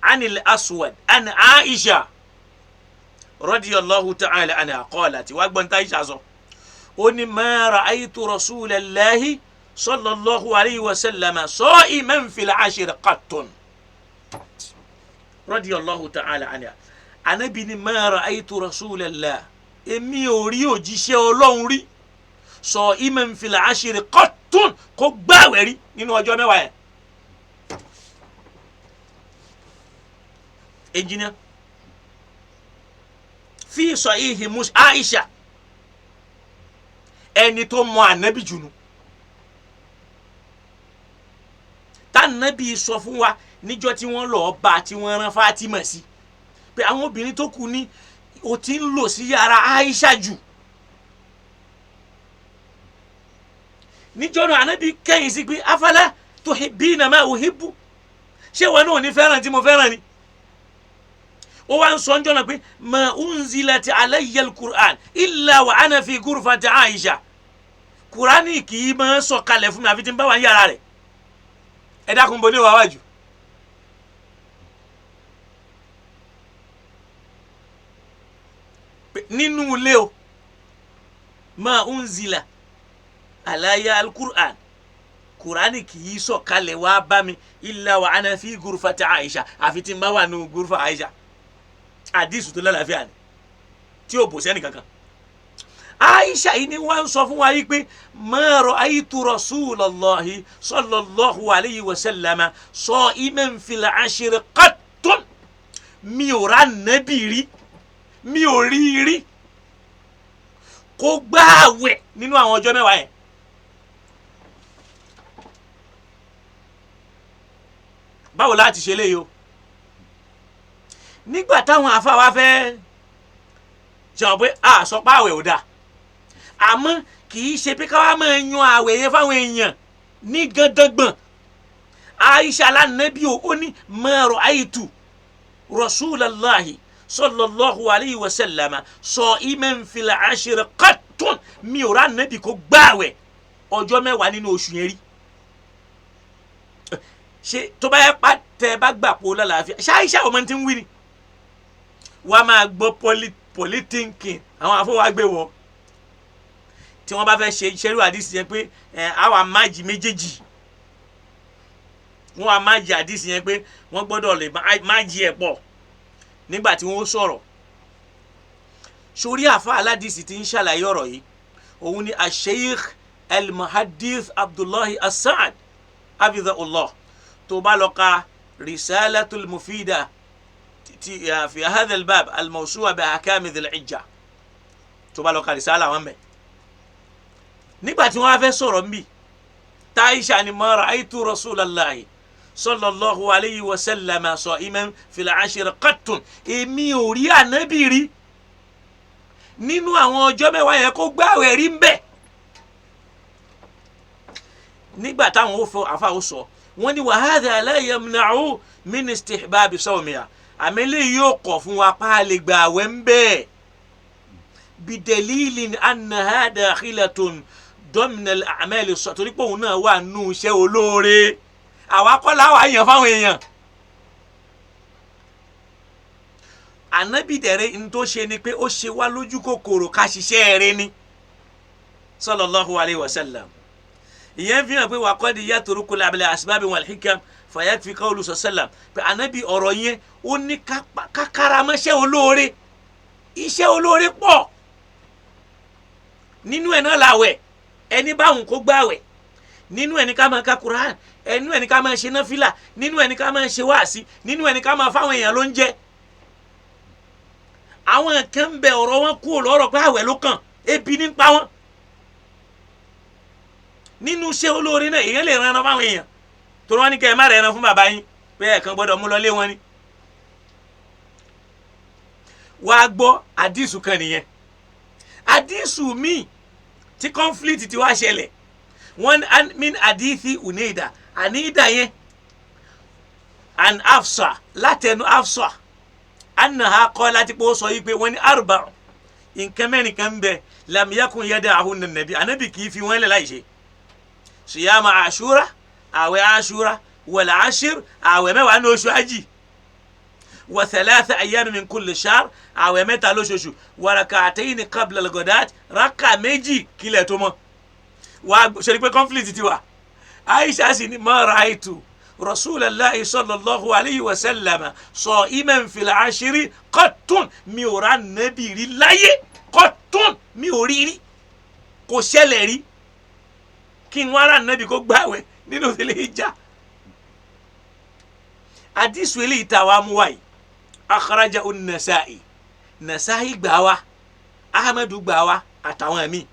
an al-Aswad an Aisha radiyallahu ta'ala anha qalat wá gbọ́ níta Aisha sọ ó ní ma ra'aytu rasulallahi sallallahu alayhi wa sallam sa'iman fil ashri qattun radiyallahu ta'ala anha anabi ni ma ra'aytu rasulallah èmi ò rí òjíṣẹ́ Ọlọ́run rí sa'iman fil ashri qattun kó gbààwẹ̀ rí nínú ọjọ́ mẹ́wàá yẹn. engineer fi sahihi Aisha ẹni tó mọ anabi jùlọ tànàbí sọ fún wa níjọ́ tí wọ́n lọ bá tí wọ́n rán Fatima sí pé àwọn obìnrin tó kù ní o ti ń lò sí yàrá Aisha jù. níjọ́ náà anabi kẹ́yìn sí pé afala tuhibbina ma uhibbu ṣé wọn náà ní fẹ́ràn tí mo fẹ́ràn ni. ó wá ń sọ njọ́ náà pé ma unzilati alayya al-Qur'an illa wa ana fi ghurfati Aisha Qur'ani kì í máa sọ̀kalẹ̀ fún mi àfi tí ń bá wà ní yàrá rẹ̀. ẹ dákun bo ní wàá wájú. nínú ilé o ma unzila alayya al-Qur'an Qur'ani kì í sọ̀kalẹ̀ wá bá mi illa wa ana fi ghurfati Aisha àfi tí ń bá wà nínú ghurfa Aisha. àdìsù tó lálàáfíà ni tí ò bò sẹ́ni kankan. Aisha yìí ni wọ́n sọ fún wa yìí pé ma ra'aytu rasulallahi sallallahu alayhi wa sallam sa'iman fil ashri qattun mi ò rà nàbì rí mi ò rí rí kó gbààwẹ̀ nínú àwọn ọjọ́ mẹ́wàá yẹn. báwo láti ṣe léyìí o nígbà táwọn àfáà wa fẹ́ jọ pé sọ pé àwẹ̀ ò dáa àmọ́ kì í ṣe pé káwá máa yan àwẹ̀ yẹn fáwọn èèyàn ní gandangbọ̀n Aisha alanabi ó ní ma ra'aytu rasulallahi sallallahu alayhi wa sallam sa'iman fil ashri qattun mi ò rà nabi kó gbààwẹ̀ ọjọ́ mẹ́wàá nínú oṣù yẹn rí ṣe tó bá yẹ pa tẹ bá gbà pọ̀ lálàáfíà ṣe Aisha ọmọ tí ń wí ni wàá máa gbọ́ politinkin àwọn afọwágbé wọ tí wọ́n bá fẹ́ ṣe iṣẹ́rú àdìsí yẹn pé àwa máàjì méjèèjì wọ́n á máàjì àdìsí yẹn pé wọ́n gbọ́dọ̀ lè máàjì ẹ̀ pọ̀ nígbà tí wọ́n sọ̀rọ̀ sórí àfa aládìsí tí ń ṣàlàyé ọ̀rọ̀ yìí òun ni asheikh al-muhaddith abdullahi as-sa'd abidahullah tó bá lọ ka risalatul mufida fi hadha al-bab al-mawsu'a bi ahkam dhil-hijja tó bá lọ ka risala wọn bẹ́ẹ̀ nígbà tí wọ́n á fẹ́ sọ̀rọ̀ nbí Aisha ni ma ra'aytu rasulallahi sallallahu alayhi wa sallam sa'iman fil ashri qattun èmi ò rí ànábì rí nínú àwọn ọjọ́ mẹ́wàá yẹn kó gbààwẹ̀ rí ń bẹ̀ nígbà táwọn àfa ó sọ wọ́n ní wa hadha la yamna'u min istihbabi sawmiha àmẹ́lẹ́ yóò kọ̀ fún wa pa lè gbààwẹ̀ ń bẹ̀ bidalilin annaha dakhilatun domina amẹ́lì sọ torí pé òun náà wà nù iṣẹ́ olóore àwa kọ́ láwa yàn fáwọn èèyàn ànábì dẹ̀rẹ́ ní tó ṣe ni pé ó ṣe wá lójú kòkòrò ká ṣiṣẹ́ rẹ̀ ni sallallahu alayhi wa sallam ìyẹn fi hàn pé wà kọ́ di yàtòrò kó lábẹ́lẹ́ asbabi wal hikam fayakfi qawlu sallam pé ànábì ọ̀rọ̀ yẹn ó ní kákáramọ́ṣẹ́ olóore iṣẹ́ olóore pọ̀ nínú ẹ̀ náà làwẹ̀ ẹni báwọn kó gbààwẹ̀ nínú ẹni ká máa ka Quran ẹnu ẹni ká máa ṣe náfìlà nínú ẹni ká máa ṣe wáàsí nínú ẹni ká máa fáwọn èèyàn ló ń jẹ àwọn kan bẹ ọ̀rọ̀ wọn kú lọ́rọ̀ pé àwẹ̀ ló kàn ebi ní pa wọn nínú iṣẹ́ olóore náà èèyàn lè ran ẹran fáwọn èèyàn torí wọn ní kẹ́ ẹ má rẹ ẹran fún bàbá yín pé ẹ̀kan gbọ́dọ̀ mú lọ lé wọn ni wàá gbọ́ àdìsù kan nìyẹn àdìsù míì tí conflict ti wá ṣẹlẹ̀ wọ́n min àdìsí uneida àníìdá yẹn an Afsa látẹnu Afsa annaha kọ́ láti pé ó sọ yìí pé wọ́n ní arba nǹkan mẹ́rin kan bẹ lam yakun yada'ahunna an-nabi anabi kì í fi wọ́n lẹ̀ láì ṣe siyama ashura àwẹ̀ ashura wal ashir àwẹ̀ mẹ́wàá ní oṣù hajj wa thalatha ayyam min kulli shahr àwẹ̀ mẹ́ta lóṣooṣù wa rak'atayn qabla al-ghadat raka méjì kílẹ̀ tó mọ́ wà ṣe pé conflict ti wà Aisha sì ní ma ra'aytu rasulallahi sallallahu alayhi wa sallam sa'iman fil ashri qattun mi ò ra nabi rí láyé qattun mi ò rí kò ṣẹlẹ̀ rí kí n wá ra nabi kó gbààwẹ̀ nínú Dhul-Hijjah àdìsù eléyìí tá a wá mú wáyé akhraja an-Nasa'i Nasa'i gbà wá Ahmadu gbà wá àtàwọn míì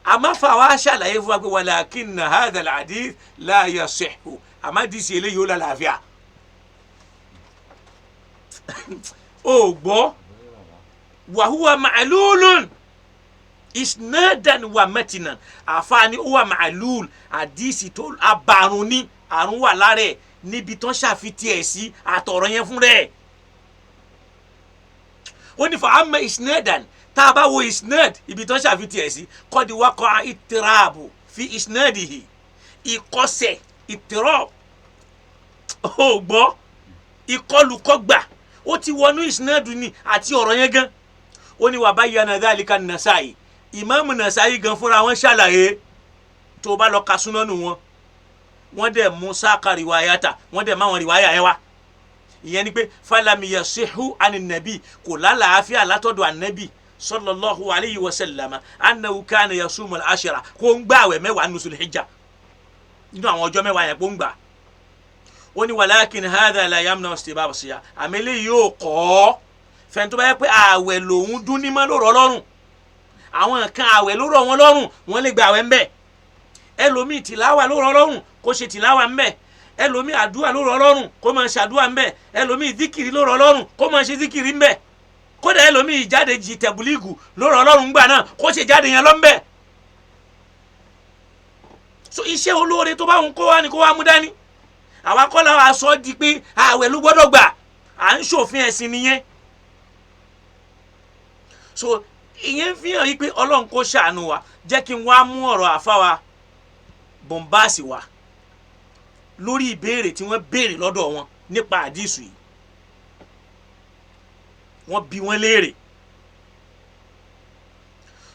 àmọ́ fàwa ṣàlàyé fún wa pé walakinna hadha al-hadith la yasihhu àmọ́ àdìsí eléyìí ó lálàáfíà ó gbọ́ wa huwa ma'lulun isnadan wa matinan àfààní ó wà ma'lul àdìsí tó abàrùn ní àrùn wà lára ẹ̀ níbi tó ṣàfitì ẹ̀ sí àtọ̀rọ̀ yẹn fún rẹ̀ ó ní fa amma isnadan tá a bá wo isnad ibi tó ṣàfitì ẹ̀ sí kọ́di waqa'a ittirabu fi isnadihi ìkọsẹ̀ ittirab ó gbọ́ ìkọlùkọgbà ó ti wọnú isnadu ni àti ọ̀rọ̀ yẹn gan ó ní wa bayyana dhalika an-Nasa'i ìmáàmù Nasa'i gan fúnra wọn ṣàlàyé tó bá lọ ka súnánù wọn wọ́n dẹ̀ mú sáàkà riwayata wọ́n dẹ̀ máwọn riwaya yẹn wá ìyẹn ni pé falam yasihu anin-nabi kò lálàáfíà látọ̀dọ̀ an-nabi sallallahu alayhi wa sallam annahu kana yasumu al-ashra kó ń gbààwẹ̀ mẹ́wàá nínú Dhul-Hijjah nínú àwọn ọjọ́ mẹ́wàá yẹn kó ń gbà ó ní walakin hadha la yamna istibab siyam àmẹ́lẹ́ yóò kọ́ fẹ́ntọ́ bá yẹ pé ààwẹ̀ lòún dún ní mọ́ lórọ̀ lọ́rùn àwọn kan ààwẹ̀ ló rọ̀ wọ́n lọ́rùn wọ́n lè gbààwẹ̀ ńbẹ̀ ẹlòmíì tìláwà ló rọ̀ lọ́rùn kó ṣe tìláwà ńbẹ̀ ẹlòmíì àdúrà ló rọ̀ lọ́rùn kó máa ṣàdúrà ńbẹ̀ ẹlòmíì díkìrì ló rọ̀ lọ́rùn kó máa ṣe díkìrì ńbẹ̀ kódà ẹlòmíì jáde jì tẹ̀bùlígù ló rọ̀ lọ́rùn ńgbà náà kó ṣe jáde yẹn lọ́nbẹ̀ so iṣẹ́ olóore tó bá ń kó wá ni kó wá mú dání àwa kọ́ la wàá sọ di pé àwẹ̀ ló gbọ́dọ̀ gbà à ń ṣòfin ẹ̀sìn nìyẹn so ìyẹn fi hàn yí pé ọlọ́run kó ṣàánú wa jẹ́ kí n wá mú ọ̀rọ̀ àfáwa Bọ̀m̀báàsì wá lórí ìbéèrè tí wọ́n béèrè lọ́dọ̀ wọn nípa àdìsù yìí wọ́n bi wọ́n léèrè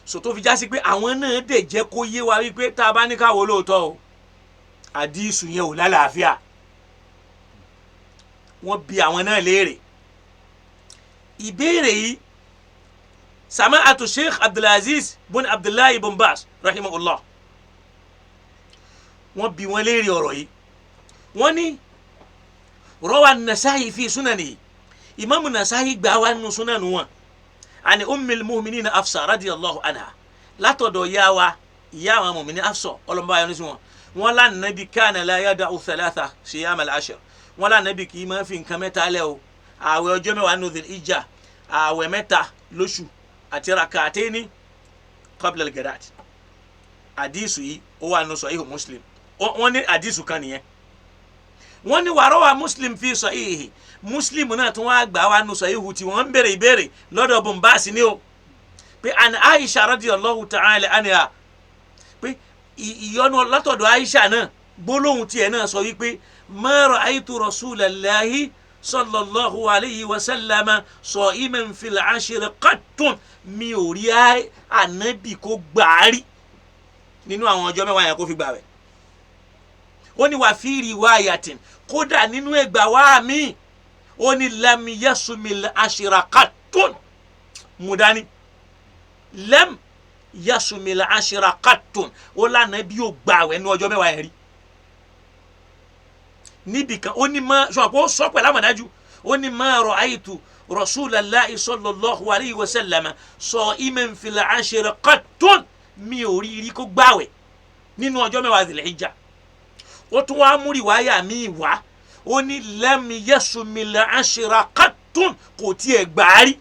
so tó fi já sí pé àwọn náà dẹ̀ jẹ́ kó yé wa wípé tá a bá ní káwọ́ lóòótọ́ o àdìsù yẹn ò lálàáfíà wọ́n bi àwọn náà léèrè ìbéèrè yìí samaatu Sheikh Abdulaziz bun Abdullahi bun Baz rahimahullah wọ́n bi wọ́n léèrè ọ̀rọ̀ yìí wọ́n ní rawa Nasa'i fi sunanihi Imamu Nasa'i gbà wá nínú sunanu wọn ani ummil mu'minina Hafsa radiyallahu anha látọ̀dọ̀ ìyá wa mu'mini Hafsa ọlọ́mọba ayọ́ nísìn wọn la nabi kana la yada'u thalatha siyam al-ashr wọn la nabi kì í máa fi nǹkan mẹ́ta lẹ̀ o àwẹ̀ ọjọ́ mẹ́wàá nínú Dhul-Hijjah àwẹ̀ mẹ́ta lóṣù àti rak'ataini qabla al-ghadat àdìsù yìí ó wà nínú Sahih Muslim wọ́n ní àdìsù kan nìyẹn wọ́n ní wàrọ́wà Muslim fi sahihi Muslim náà tún wá gbà wá nínú Sahihu tí wọ́n ń béèrè ìbéèrè lọ́dọ̀ Bọ̀m̀báàsì ni o pé an Aisha radiyallahu ta'ala anha pé ìyọnu látọ̀dọ̀ Aisha náà gbólóhùn tiẹ̀ náà sọ wípé ma ra'aytu rasulallahi sallallahu alayhi wa sallama sa'iman fil ashri qattun mi ò rí ànábì kó gbàárí nínú àwọn ọjọ́ mẹ́wàá yẹn kó fi gbààwẹ̀ ó ní wà fi riwayatin kódà nínú ẹgbà wá mi ó ní lam yasumil ashra qattun mudani lam yasumil ashra qattun ó lànà bí ó gbààwẹ̀ ní ọjọ́ mẹ́wàá yẹn rí níbi kan ó ní má sọ̀pọ̀ sọ pẹ̀lú àmọ̀dájú ó ní má ra'aytu rasulallahi sallallahu alayhi wa sallam sa'iman fil ashri qattun mi ò rí kó gbààwẹ̀ nínú ọjọ́ mẹ́wàá Dhul-Hijjah ó tún wá mú riwaya mi wá ó ní lam yasumil ashra qattun kò tiẹ̀ gbàárí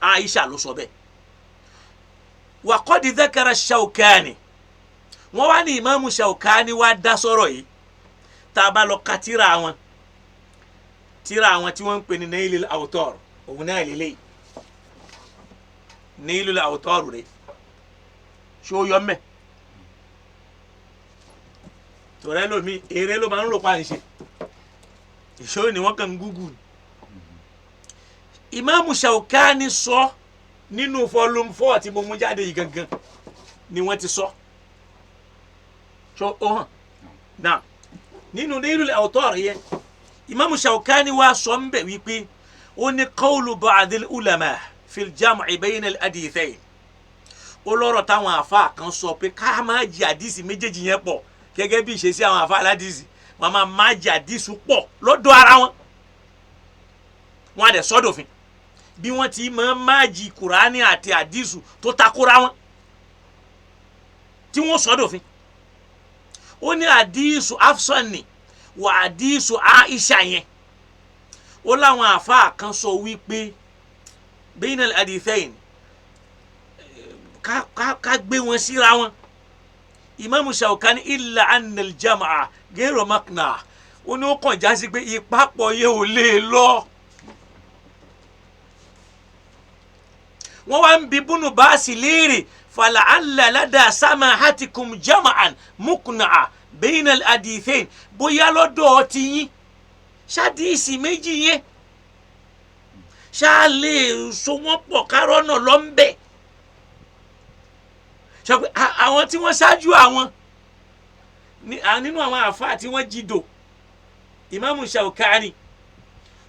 Aisha ló sọ bẹ́ẹ̀ wa qad dhakara Shawkani wọ́n wá ní Imamu Shawkani wá dá sọ̀rọ̀ yìí tá a bá lọ ka tírà wọn tí wọ́n ń pè ní Nailul Awtar òun náà lélẹ́yìí Nailul Awtar rẹ̀ ṣé ó yọ mẹ́ tọ̀rẹ́ lómi eré ló máa ń rò pa ń ṣe ìṣó ni wọ́n kàn ń gúgù Imamu Shawkani sọ nínú volume 4 tí mo mú jáde yìí gangan ni wọ́n ti sọ ó hàn náà nínú Nailul Awtar yẹn Imamu Shawkani wá sọ ń bẹ̀ wípé ó ní qawlu ba'dil ulama fil jam'i bayna al-hadithayn ó lọ́rọ̀ táwọn àfa kan sọ pé ká máa jí àdìsí méjèèjì yẹn pọ̀ gẹ́gẹ́ bí ìṣesí àwọn àfa aládìsí wọn máa jí àdìsí pọ̀ lọ́dọ̀ ara wọn wọn á dẹ̀ sọ́dọ̀fin bí wọ́n ti máa jí Kùránì àti àdìsí tó takora wọn tí wọ́n sọ́dọ̀fin ó ní àdìsí Hafsani wà àdìsí Aisha yẹn ó láwọn àfa kan sọ wípé bayna al-hadithayn ká gbé wọn síra wọn Imamu Shawkani illa anna al-jam'a ghayru maqna ó ní ó kàn já sí pé ìpapọ̀ yẹ ò lè lọ wọ́n wá ń bi Ibn Baz léèrè fala'alla lada samahatikum jam'an muqna'a bayna al-hadithayn bóyá lọ́dọ̀ ti yín ṣáàdìsì méjì yẹn ṣáà lè so wọ́n pọ̀ kárọ́nà lọ́nbẹ̀ àwọn tí wọ́n ṣáájú àwọn nínú àwọn àfáà tí wọ́n jìdò Imamu Shawkani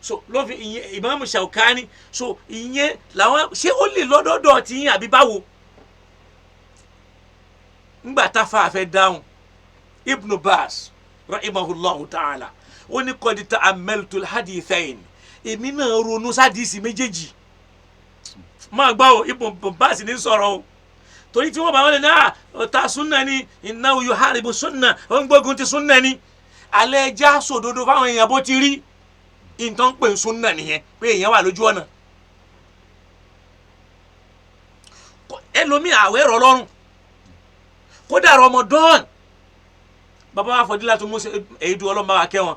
so ló fi ìyẹn Imamu Shawkani so ìyẹn làwọn ṣé ó lè lọ́dọ̀ọ́dọ̀ tí yín àbí báwo ńgbà táfà fẹ́ dáhùn Ibn Baz rahimahullahu ta'ala ó ní qad ta'ammaltu al-hadithayn èmi náà ronú sádìsì méjèèjì máa gbọ́ o Ibn Baz ní sọ̀rọ̀ o torí tí wọ́n bá wọlé náà ọ̀tá súnà ni innahu yuharibu súnà ó ń gbógun ti súnà ni alẹ́ ẹja sòdodo fáwọn èèyàn bó ti rí ìtàn pè ń súnà nìyẹn pé èèyàn wà lójú ọ̀nà ẹlòmíì àwẹ̀ rọ̀ lọ́rùn kódà Ramadan bàbá wa Fadilatu Musa èyí du ọlọ́mọ wa kẹ́ wọn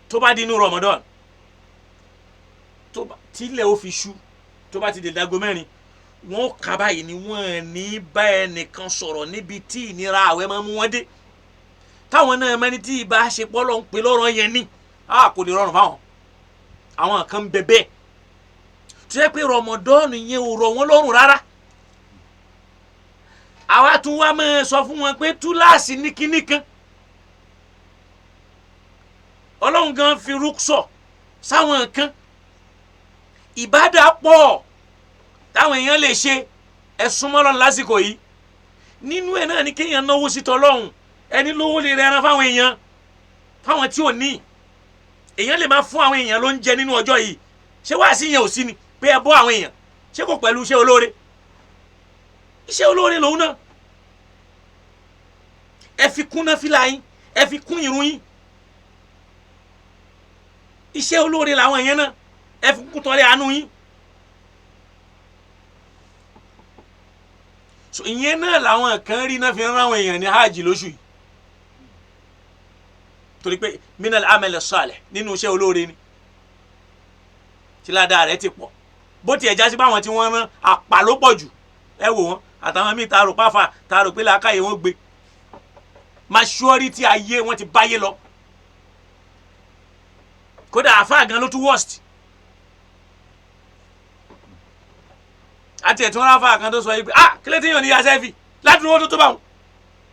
tó bá di inú Ramadan tílẹ̀ ó fi ṣú tó bá ti dé dago mẹ́rin wọ́n kà báyìí ni wọ́n ní bá ẹnìkan sọ̀rọ̀ níbi tí ìnira àwẹ̀ máa mú wọn dé táwọn náà mẹ́ni tí ìbá ṣe pọ́ lọ́n pé lọ́rọ̀ yẹn ní kò lè rọrùn fáwọn àwọn kan bẹ bẹ́ẹ̀ tó yẹ pé Ramadan yẹn ò rọ̀ wọ́n lọ́rùn rárá àwa tún wá máa sọ fún wọn pé túláàsì ní kinní kan Ọlọ́run gan fi rúksọ̀ sáwọn kan ìbádà pọ̀ táwọn èèyàn lè ṣe ẹ̀sùn mọ́lọ́n lásìkò yìí nínú ẹ̀ náà ni kéèyàn náwó sí tọ́lọ́hún ẹni lówó lè rẹran fáwọn èèyàn fáwọn tí ò ní èèyàn lè máa fún àwọn èèyàn ló ń jẹ nínú ọjọ́ yìí ṣé wàá sí yẹn ò sí ni pé ẹ bọ́ àwọn èèyàn ṣé kò pẹ̀lú iṣẹ́ olóore iṣẹ́ olóore lòun náà ẹ fi kún náfìlà yín ẹ fi kún ìrun yín iṣẹ́ olóore làwọn èèyàn náà ẹ fi kún tọrẹ àánú yín so ìyẹn náà làwọn kan rí náà fi ń ráwọn èèyàn ní hajj lóṣù yìí torí pé minal amal salih nínú iṣẹ́ olóore ni tí ládàá rẹ̀ ti pọ̀ bó tiẹ̀ já sí báwọn tí wọ́n rán àpà ló pọ̀ jù ẹ wò wọ́n àtàwọn míì taarò páfà taarò pé làákàyè wọn gbé majority ayé wọn ti báyé lọ kódà àfáà gan ló tún worst àti ẹ̀tún ráfà kan tó sọ yìí pé kílẹ̀ tí yàn ní yàsẹ́ fi láti owó tó bá wọn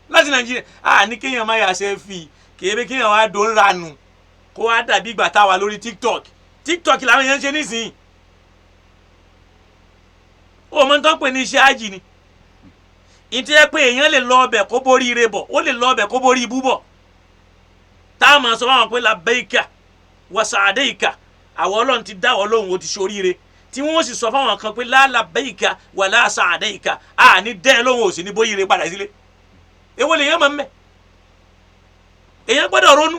láti Nàìjíríà ní kéèyàn má yàsẹ́ fi kéré kéèyàn wá dó ń ranù kó wá dàbí ìgbà táwa lórí TikTok làwọn èèyàn ń ṣe nísìnyí ó mọ tó ń pè ní iṣẹ́ ájì ni ìtí ẹ pé èèyàn lè lọ ọbẹ̀ kó borí ire bọ̀ ó lè lọ ọbẹ̀ kó borí ibú bọ̀ táwọn máa sọ fáwọn pé labbaika wa sa'daika àwọn Ọlọ́run ti dá ọ lóhùn ó ti ṣoríire tí wọ́n sì sọ fáwọn kan pé la labbaika wa la sa'daika ní dẹ́ lóhùn ó sì ní bóyí ire padà sílé èwo lèèyàn máa ń mẹ́ èèyàn gbọ́dọ̀ ronú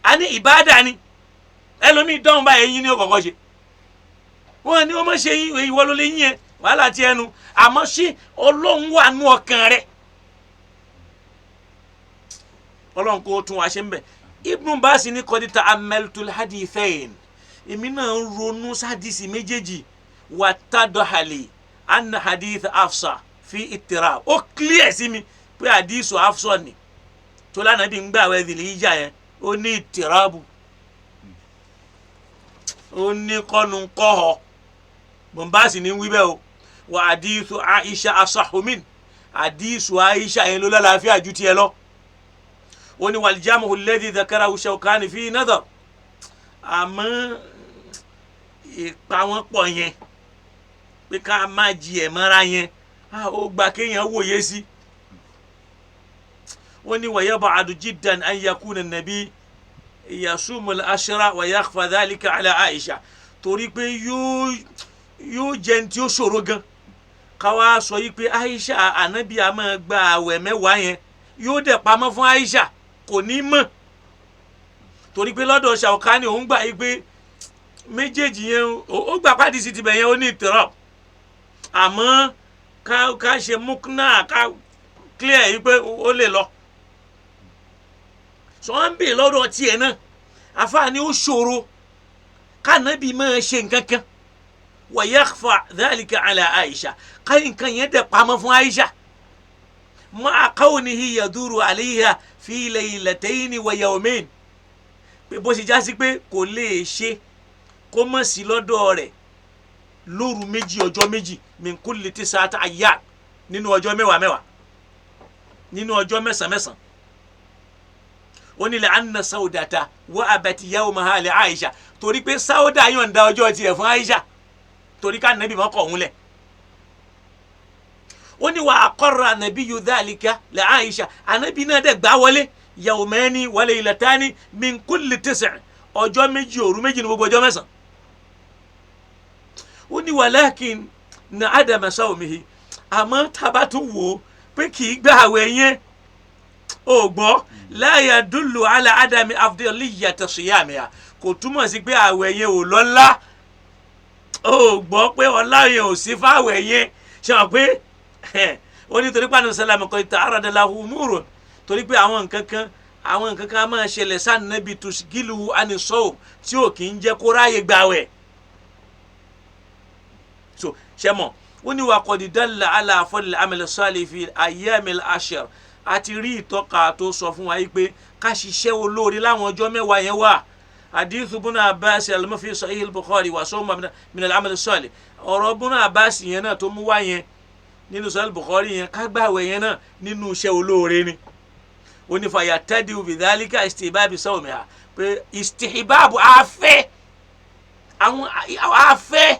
a ní ìbáàdà ni ẹlòmíì dánwò báyìí yín ní ọkọ̀ọ̀kan ṣe wọ́n ní wọ́n mọ̀ ṣe yín ìwọ ló lè yín ẹ wàhálà ti ẹnu àmọ́ ṣé Ọlọ́run wà nú ọkàn rẹ̀ Ọlọ́run kò tún wá ṣe ń bẹ̀ Ibn Bas ní qad ta'ammaltul hadithain èmi náà ń ronú sádìsì méjèèjì wà tadhali anna hadith Hafsa fi ittirab ó clear sí mi pé hadith Hafsa ni tó lánàá bí ń gbà wẹ́ Dhul Hijjah yẹn ó ní ittirabu ó ní kọ́nu kọ́họ Ibn Bas ní wí bẹ́ẹ̀ o wà hadith Aisha asahhu min hadith Aisha yẹn ló lálàáfíà ju tiẹ̀ lọ ó ní wal jamu alladhi dhakarahu Shawkani fi nadhar àmọ́ ìpa wọn pọ̀ yẹn pé ká má jí ẹ̀ mọ́ra yẹn ó gba kéèyàn wòye sí ó ní wa yab'adu jiddan an yakuna an-nabi yasumu al-ashra wa yakhfa dhalika ala Aisha torí pé yóò jẹ́ ní tí ó ṣòro gan káwá sọ yìí pé Aisha ànábì a máa gba àwẹ̀ mẹ́wàá yẹn yóò dẹ̀ pamọ́ fún Aisha kò ní mọ̀ torí pé lọ́dọ̀ Shawkani òun gbà yí pé méjèèjì yẹn ó gbà pàdé sí tibẹ̀ yẹn ó ní ìtẹ̀rọ̀ àmọ́ ká ṣe mukna ká clear yí pé ó lè lọ sọ wọn bè lọ́dọ̀ tiẹ̀ náà àfààní ó ṣòro kànábì máa ṣe nǹkan kan wa yakhfa dhalika ala Aisha káyì nǹkan yẹn dẹ̀ pamọ́ fún Aisha ma'a kawnihi yaduru alayha fi laylatayn wa yawmayn pé bó ṣe já sí pé kò lè ṣe kó mọ̀ sí lọ́dọ̀ rẹ̀ lóru méjì ọjọ́ méjì min kulli tis'ati ayyam nínú ọjọ́ mẹ́wàá nínú ọjọ́ mẹ́sàn ó ní anna Sawdata wa abati yawmaha li Aisha torí pé Sawda yọ̀ǹda ọjọ́ tiẹ̀ fún Aisha torí ká nàbì mọ́ kọ̀ òun lẹ̀ ó ní wa aqarra nabiyyu dhalika li Aisha ànábì náà dẹ̀ gbá wọlé yawmani wa laylatani min kulli tis' ọjọ́ méjì òru méjì ní gbogbo ọjọ́ mẹ́sàn ó ní walakin na adama sawmihi àmọ́ tabatu wò pé kì í gbà àwẹ̀ yẹn ó gbọ́ la yadullu ala adami afdaliyyati siyamiha kò túmọ̀ sí pé àwẹ̀ yẹn ò lọ́lá ó gbọ́ pé ọlá yẹn ò sí fáwẹ̀ yẹn ṣe wọ́n pé ó ní torí pé àná sálàmù kọ́ ìta àràdàlà humurun torí pé àwọn nǹkan kan máa ṣẹlẹ̀ sáà nàbì tusgilu anisọ́ọ̀ tí ò kì í jẹ́ kó ráyè gbàwẹ̀ so ṣẹ́mọ̀ ó ní wa qad dalla ala fadl amal salih fi ayyamil ashar àti rí ìtọ́ka tó sọ fún wa yìí pé ká ṣiṣẹ́ olóore láwọn ọjọ́ mẹ́wàá yẹn wà hadith ibn Abbas al-mafi sahih al-Bukhari wa sawma min al-amal salih ọ̀rọ̀ ibn Abbas yẹn náà tó mú wá yẹn nínú sahih al-Bukhari yẹn ká gbààwẹ̀ yẹn náà nínú iṣẹ́ olóore ni ó ní fa yatadiu bi dhalika istihbab sawmiha pé istihbab afẹ́ àwọn afẹ́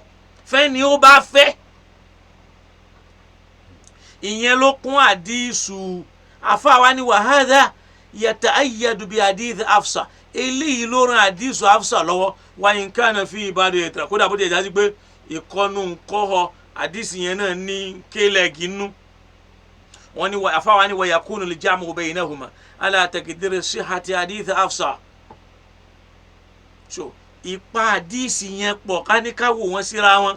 fẹ́ ni ó bá fẹ́ ìyẹn ló kún àdìsù àfáwa ni wàhádà yata'ayyadu bi hadith Hafsa eléyìí ló ran àdìsù Hafsa lọ́wọ́ wa in kana fi ìbádọ́ ẹ̀tàn kódà bó ti ẹ̀dá sí pé ìkọnu nkọ́họ àdìsù yẹn náà ní kélẹ̀gì nú wọn ni àfáwa ni wa yakunu al-jam'u baynahuma ala taqdiri sihhati hadith Hafsa so ipa àdìsù yẹn pọ̀ káníkàwò wọn síra wọn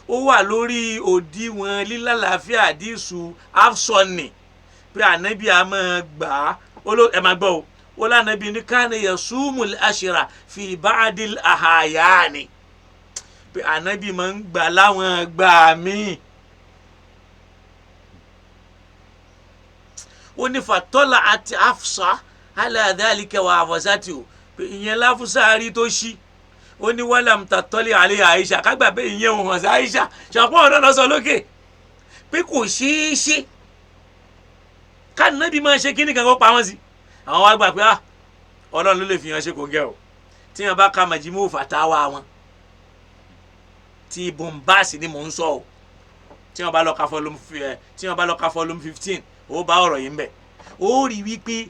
ó wà lórí òdiwọ̀n lílàlàáfíà àdìsù Hafsa ni pé ànábì a máa gbà á ẹ máa gbọ́ o ó lànàbì ní kana yasumul ashra fi ba'dil ahayani pé ànábì máa ń gbà láwọn gbà míì ó ní fatọ́lá àti Hafsa ala dhalika wa hafazati o pé ìyẹn láfúsà rí tó ṣí ó ní wàlám tàtọ́lé àlẹ́ Àìṣà kágbà pé ìyẹn òun hàn sí Àìṣà ṣàpọ̀ ọ̀dọ́ lọ sọ lókè pé kò ṣeé ṣe káàdì máa ṣe kíní kan kó pa wọ́n sí àwọn wá gbà pé Ọlọ́run ló lè fi hàn ṣe kò gẹ́ o tí wọ́n bá ka Majmu' Fatawa wọn tí bombasi ni mò ń sọ o tí wọ́n bá lọ ka volume 15 ó bá ọ̀rọ̀ yìí ń bẹ̀ ó rí wípé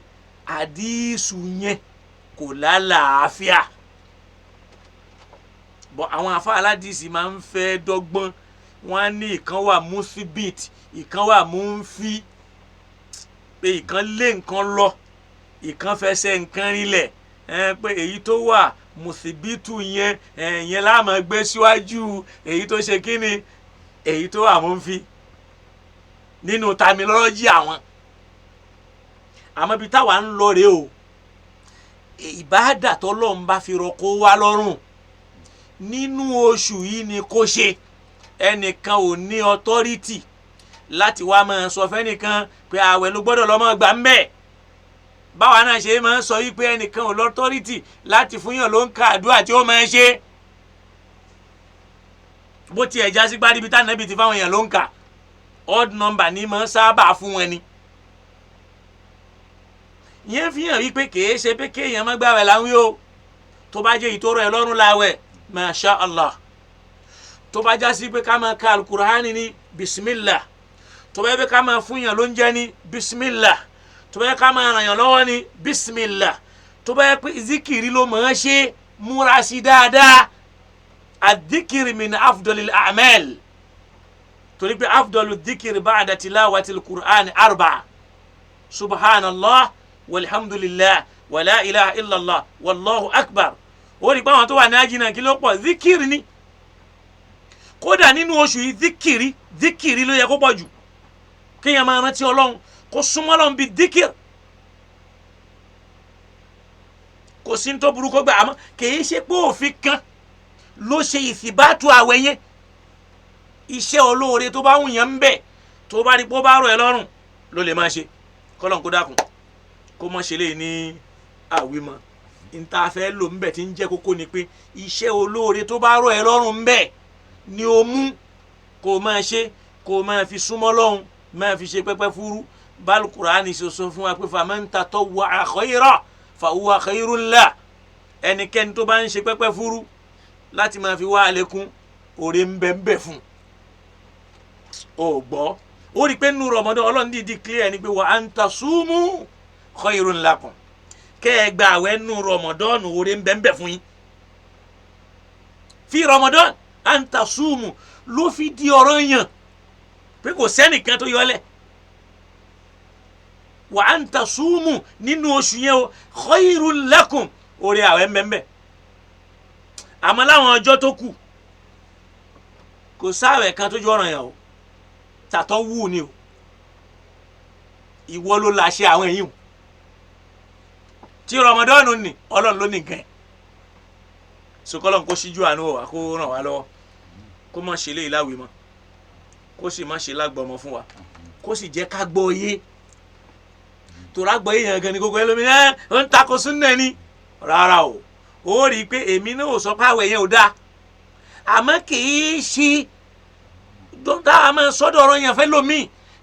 àdìsù yẹn kò lálàáfíà bọ àwọn afa aládìsí máa ń fẹ́ dọ́gbọ́n wọn ní ìkan wà musibit ìkan wà munfi pé ìkan lé nǹkan lọ ìkan fẹsẹ̀ nǹkan rinlẹ̀ pé èyí tó wà musibitu yẹn yẹn la máa gbé síwájú èyí tó ṣe kíni èyí tó wà munfi nínú terminology àwọn àmọ́ bí táwa ń lọ rèé o ìbáàdà tọ́lọ́run bá fi rọ́kó wá lọ́rùn nínú oṣù yìí ni kó ṣe ẹnìkan ò ní ọtọ́rítì láti wá máa sọ fẹ́nìkan pé ààwẹ̀ ló gbọ́dọ̀ lọ́mọ gbà ń bẹ̀ báwa náà ṣe máa ń sọ yìí pé ẹnìkan ò lọ́tọ́rítì láti fún yàn ló ń ka àdúrà tí ó máa ń ṣe bó tiẹ̀ já sí gbádìí bí tánàbí ti fáwọn èèyàn ló ń kà odd number ni máa ń sábà fún wọn ni yẹn fi hàn wípé kìí ṣe pé kéèyàn má gbààwẹ̀ láwìn o tó bá jẹ́ ìtòrò ẹ̀ lọ́rùn láwẹ̀ masha Allah tó bá já sí pé ká máa ka alukur'ani ní bismillah tó bá yẹ pé ká máa fún yàn lóúnjẹ ní bismillah tó bá yẹ ká máa ràn yàn lọ́wọ́ ní bismillah tó bá yẹ pé zikiri ló máa ṣe múra sí dáadáa adikiri min afdolil a'mal torí pé afdolu dikiri ba'da tilawatil qur'ani arba subhanallah walhamdulillah wala ilaha illallah wallahu akbar ó rí pé àwọn tó wà ní ajínà kí ló pọ̀ zikiri ni kódà nínú oṣù yìí zikiri ló yẹ kó pọ̀ jù kéèyàn máa rántí Ọlọ́run kó súnmọ́ Ọlọ́run bíi zikir kò sí ní tó burú kó gbà àmọ́ kìí ṣe pé òfin kan ló ṣe ìsìbátú àwẹ̀ yẹn iṣẹ́ olóore tó bá wù yẹn ń bẹ̀ tó bá rí pé ó bá rọ̀ ẹ́ lọ́rùn ló lè máa ṣe kọ́lọ́n kó dákun kó mọ̀ ṣe lè ní àwímọ́ níta fẹ́ lò ń bẹ̀ tí ń jẹ́ kókó ni pé iṣẹ́ olóore tó bá rọ̀ ẹ́ lọ́rùn ń bẹ̀ ni o mú kó máa ṣe kó máa fi súnmọ́ Ọlọ́run máa fi ṣe pẹ́pẹ́ fúrú bal Qur'ani ṣoṣo fún wa pé faman tatawwa'a khayran fa huwa khayrun lahu ẹnikẹ́ni tó bá ń ṣe pẹ́pẹ́ fúrú láti máa fi wá àlékún oore ń bẹ fún o gbọ́ ó rí i pé nínú Ramadan Ọlọ́run dìídì clear ni pé wa an tasumu khayrun lakum kẹ́ ẹ gba àwẹ̀ nínú Ramadan oore ń bẹ fún yín fi Ramadan an tasumu ló fi di ọ̀ranyàn pé kò sẹ́nìkan tó yọlẹ̀ wa an tasumu nínú oṣù yẹn o khayrun lakum oore àwẹ̀ ń bẹ àmọ́ láwọn ọjọ́ tó kù kò sáwẹ̀ kan tó jọ ọ̀ranyàn o tàtọ́ wù ni o ìwọ ló láṣẹ àwọn èyí o tí Ramadan ni Ọlọ́run ló ní nǹkan ẹ̀ sọkọlọ́n kó síjú àánú wa kó ràn wá lọ́wọ́ kó má ṣe léyìí láwìí mọ́ kó sì má ṣe lágbọ̀mọ́ fún wa kó sì jẹ́ ká gbọ́ yé tòrá gbọ́ yé yẹn gan ni gbogbo ẹlòmíràn ó ń takò súnnà ni rárá o ó rí i pé èmi náà ò sọ pé àwẹ̀ yẹn ò dáa àmọ́ kì í ṣe dọ́tà àmọ́ sọ́dọ̀ ọ̀rọ̀ yẹn fẹ́ lómi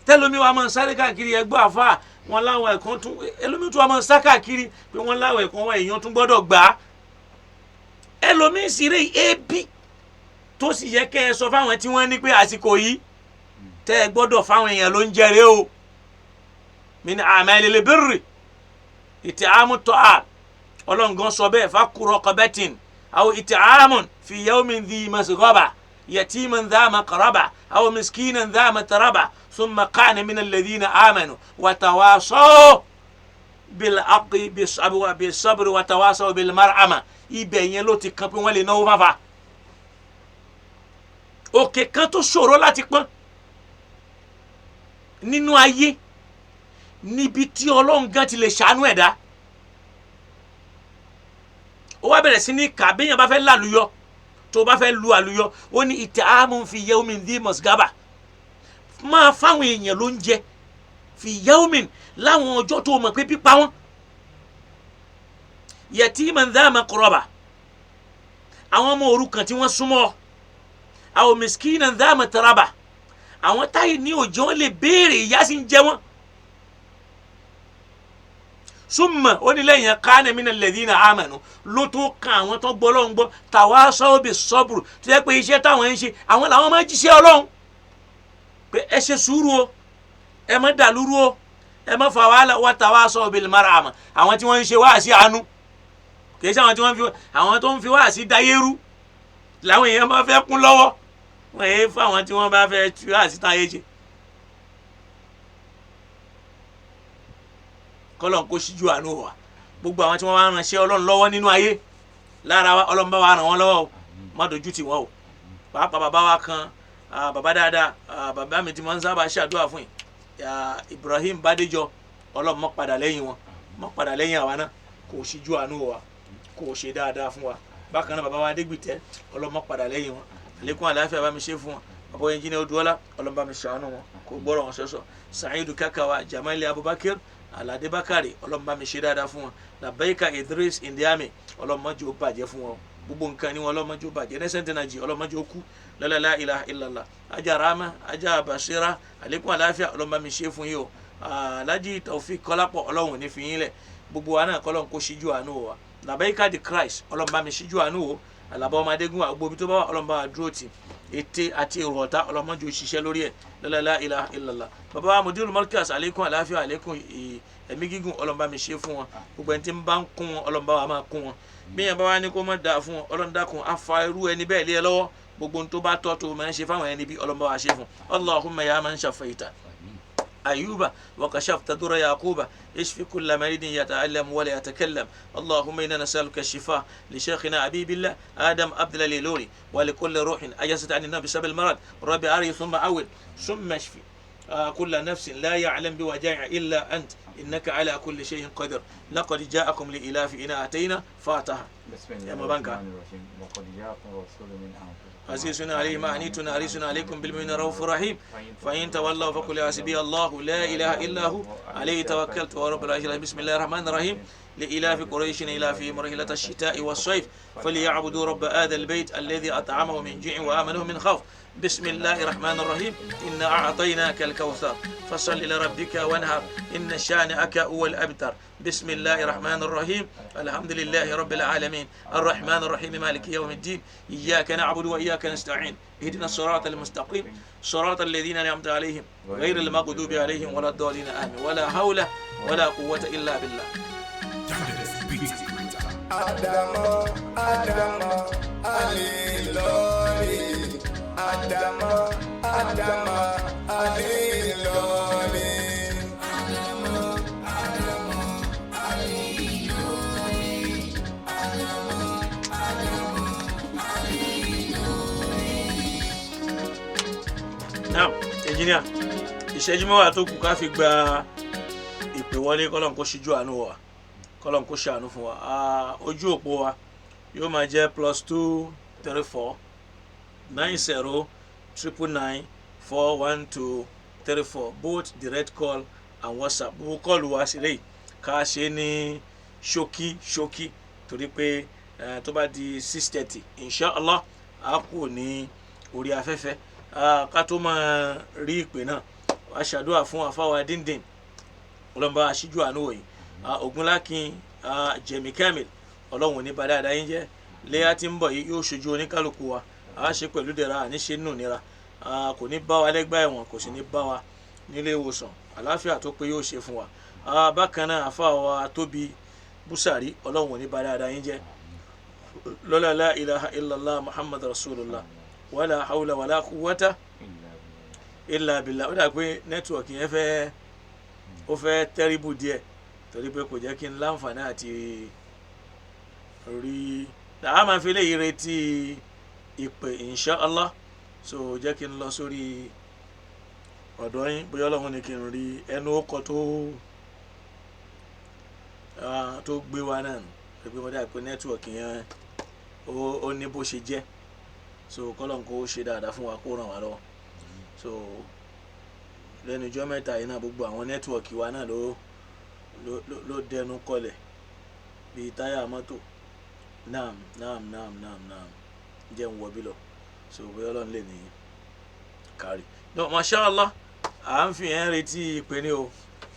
tẹ́lómi wa máa ń sáré káàkiri ẹgbẹ́ àfa wọn láwọn ẹ̀kan tún ẹlòmí tún wa máa ń sá káàkiri pé wọ́n láwọn ẹ̀kan wọn èèyàn tún gbọ́dọ̀ gbà á ẹlòmí sì rí ebi tó sì yẹ kẹ́ ẹ sọ fáwọn tí wọ́n ní pé àsìkò yìí tẹ́ ẹ gbọ́dọ̀ fáwọn èèyàn ló ń jẹrè o min a'malil birri it'amu ta'am ọlọ́ngàn sọ bẹ́ẹ̀ fakku raqabatin aw it'amun fi yawmin dhi masghaba yatiman dha maqraba aw miskinan dha matraba thumma kana min alladhina amanu wa tawasaw bil haqqi bis sabri wa tawasaw bil mar'ama ibẹ̀ yẹn ló ti kan pé wọ́n lè náwó fáfa òkè kan tó ṣòro láti pọ́n nínú ayé níbi tí Ọlọ́run gan ti lè ṣàánú ẹ̀dá ó wá bẹ̀rẹ̀ sí ní kà béèyàn bá fẹ́ lálùyọ tó bá fẹ́ lu àlùyọ ó ní it'amun fi yawmin dhi masghaba máa fáwọn èèyàn ló ń jẹ fi yawmin láwọn ọjọ́ tó mọ̀ pé pípa wọn yatiman dha maqraba àwọn ọmọ òrukàn tí wọ́n súnmọ́ aw miskinan dha matraba àwọn táyì ní òjò lè béèrè ìyá sì ń jẹ wọn summa ó ní lẹ́yìn kana minal ladhina amanu ló tó kan àwọn tó gbọ́ Ọlọ́run gbọ́ tawasaw bis sabr tó yẹ pé iṣẹ́ táwọn ń ṣe àwọn làwọn máa jíṣẹ́ Ọlọ́run pé ẹ ṣe sùúrù o ẹ má dàlúrú o ẹ má fa wàhálà wa tawasaw bil mar'ama àwọn tí wọ́n ń ṣe wáàsí àánú kì í ṣe àwọn tó ń fi wáàsí dayérú làwọn èèyàn máa fẹ́ kún lọ́wọ́ wọ́n yé fún àwọn tí wọ́n bá fẹ́ tú wáàsí táyé ṣe. kọ́lọ́n kó síjú àánú wa gbogbo àwọn tí wọ́n bá ránṣẹ́ Ọlọ́run lọ́wọ́ nínú ayé lára wa Ọlọ́run bá wa ràn wọ́n lọ́wọ́ o má dojú tì wọ́n o pàápàá bàbá wa kan bàbá dáadáa bàbá mi tí wọ́n ń sábà ṣàdúrà fún yìí Ibrahim Bádéjọ Ọlọ́run má padà lẹ́yìn wọn má padà lẹ́yìn àwa náà kó síjú àánú wa kó ṣe dáadáa fún wa bákan náà bàbá wa Adégbìtẹ́ Ọlọ́run má padà lẹ́yìn wọn àlékún àlàáfíà bá mi ṣe fún wọn bàbá yẹn jí ní Odúọlá Ọlọ́run bá mi ṣàánú wọn kó gbọ́rọ̀ wọn sọ́sọ́ Sa'idu Kakawa Jamali Abubakar Alade Bakari Ọlọ́run bá mi ṣe dáadáa fún wọn Labaika Idris Indiame Ọlọ́run má jẹ́ ó bàjẹ́ fún wọn gbogbo nǹkan ni wọn Ọlọ́run má jẹ́ ó bàjẹ́ nẹ́sẹ̀ntì náà jí Ọlọ́run má jẹ́ ó kú la ilaha illallah ajá Rama ajá Basira àlékún àlàáfíà Ọlọ́run bá mi ṣe fún yìí o Alhaji Taofik Kọ́lápọ̀ Ọlọ́run ò ní fi yín lẹ̀ gbogbo wa náà kọ́lọ́n kó ṣíjú àánú wa Labaika the Christ Ọlọ́run bá mi ṣíjú àánú o Àlàbá ọmọ Adégún wa gbogbo tó bá wà Ọlọ́run bá wa dúró tì ète àti èrò ọ̀tá Ọlọ́run má jẹ́ ó ṣiṣẹ́ lórí ẹ̀ la ilaha illallah bàbá wa Mudirul Markaz àlékún àlàáfíà àlékún ẹ̀mí gígùn Ọlọ́run bá mi ṣe fún wọn gbogbo ẹni tí ń bá ń kún wọn Ọlọ́run bá wa máa kún wọn bí yẹn bá wá ní kó má dáa fún wọn Ọlọ́run dákun afa irú ẹni bẹ́ẹ̀ lé ẹ lọ́wọ́ gbogbo ohun tó bá tọ́ tó máa ń ṣe fáwọn ẹni bí Ọlọ́run bá wa ṣe fún Allahumma ya man shafaita أيوب وكشفت در يعقوب اشف كل مريض يتألم ولا يتكلم اللهم إنا نسألك الشفاء لشيخنا حبيب الله آدم عبد الليلوري ولكل روح أجازت عن النبي بسبب المرض ربي أري ثم أول ثم اشفي كل نفس لا يعلم بوجائع إلا أنت إنك على كل شيء قدير لقد جاءكم لإلاف إن أتينا فاتها بسم الله الرحمن الرحيم وقد جاءكم رسول من أنفسكم عزيز عليه ما عنيتم حريص عليكم بالمؤمنين رؤوف رحيم فإن تولوا فقل حسبي الله لا إله إلا هو عليه توكلت ورب العرش العظيم بسم الله الرحمن الرحيم لإلاف قريش إلافهم رحلة الشتاء والصيف فليعبدوا رب هذا البيت الذي أطعمه من جوع وآمنه من خوف بسم الله الرحمن الرحيم إنا أعطيناك الكوثر فصل لربك وانهر إن شانئك هو الأبتر بسم الله الرحمن الرحيم الحمد لله رب العالمين الرحمن الرحيم مالك يوم الدين إياك نعبد وإياك نستعين اهدنا الصراط المستقيم صراط الذين أنعمت عليهم غير المغضوب عليهم ولا الضالين آمين ولا حول ولا قوة إلا بالله Adamo, Adamo, Alilori. Adamo, Adamo, Alilori. Adamo, Adamo, Alilori. Adamo, Adamo, Alilori. Now, engineer. ìṣẹ́jú mẹ́wàá tó kù ká fi gba ìpè wọlé kọ́lọ́n kó ṣíjú àánú wa kọ́lọ́n kó ṣàánú fún wa ojú òpó wa yóò máa jẹ́ +234 90 999 41234 both direct call and WhatsApp gbogbo kọ́ọ̀lù wa sílẹ̀ ká ṣe ní ṣókí torí pé tó bá di 6:30 inshallah a kù ní orí afẹ́fẹ́ ká tó máa rí ìpè náà a ṣàdúrà fún àfáwà díndín ọlọ́mọba aṣíjú àánú wòyí Ògúnlákin Jẹ̀mí Kamil ọlọ́run ní bàdá àdáyé jẹ́ léyà tí ń bọ̀ yìí yóò ṣojú oníkálukú wa a ṣe pẹ̀lú dẹ̀ra àníṣe nù nira kò ní bá wa lẹ́gbà ẹ̀wọ̀n kò sì ní bá wa nílé ìwòsàn àlàáfíà tó pé yóò ṣe fún wa bákan náà àfáwà Tóbi Búsàrí ọlọ́run ní bàdá àdáyé jẹ́ lọ́lá la ilaha illallah Muhammad rasulullah wala hawla wala quwwata illa billah ó dà pé nẹ́tíwọ̀kì yẹn ó fẹ́ tẹ́rìbù díẹ̀ torí pé kò jẹ́ kí n láǹfààní àti rí a máa fi léyìí retí ìpè inshallah so jẹ́ kí n lọ sórí ọ̀dọ̀ yín bóyá ọlọ́run ní kí n rí ẹnu ọkọ̀ tó gbé wa náà pé wọ́n dà pé nẹ́tíwọ̀kì yẹn ó ní bó ṣe jẹ́ so kọ́lọ́n kó ṣe dáadáa fún wa kó ràn wá lọ́wọ́ so lẹ́nu ijọ́ mẹ́ta yìí náà gbogbo àwọn nẹ́tíwọ̀kì wa náà ló dẹnu kọlẹ̀ bíi táyà mọ́tò naam jẹ́ ń wọbí lọ so bóyá ọlọ́run lè ní kárí no masha Allah à ń fi yẹn retí ìpè ní o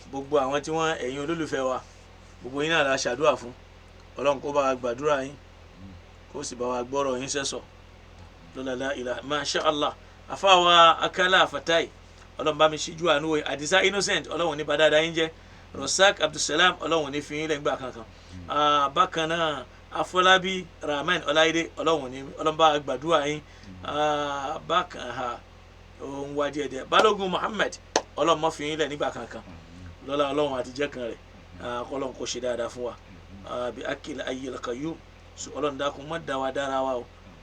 gbogbo àwọn tí wọ́n ẹ̀yin olólùfẹ́ wa gbogbo yín náà la ṣàdúrà fún ọlọ́run kó bá wa gbàdúrà yín kó sì bá wa gbọ́rọ̀ yín sẹ́sọ̀ lọ́la ilà masha Allah àfáwà Akala Fatai ọlọ́run bá mi ṣíjú àánú wòye Àdìsá Innocent ọlọ́run ní bàdáadáa yín jẹ́ Rosak Abdulsalam ọlọ́run ní fi yín lẹ́gbàá kankan bákan náà Afọlábí Rahman Ọláìdé ọlọ́run bá gbàdúrà yín bákan òun wá díẹ̀díẹ̀ Balógun Muhammad ọlọ́run mọ́ fi yín lẹ̀ nígbà kankan lọ́la ọlọ́run àtijọ́ kan rẹ̀ kọ́lọ́run kó ṣe dáadáa fún wa bí akil ayyil qayyum so ọlọ́run dákun mọ́ dá wa dára wa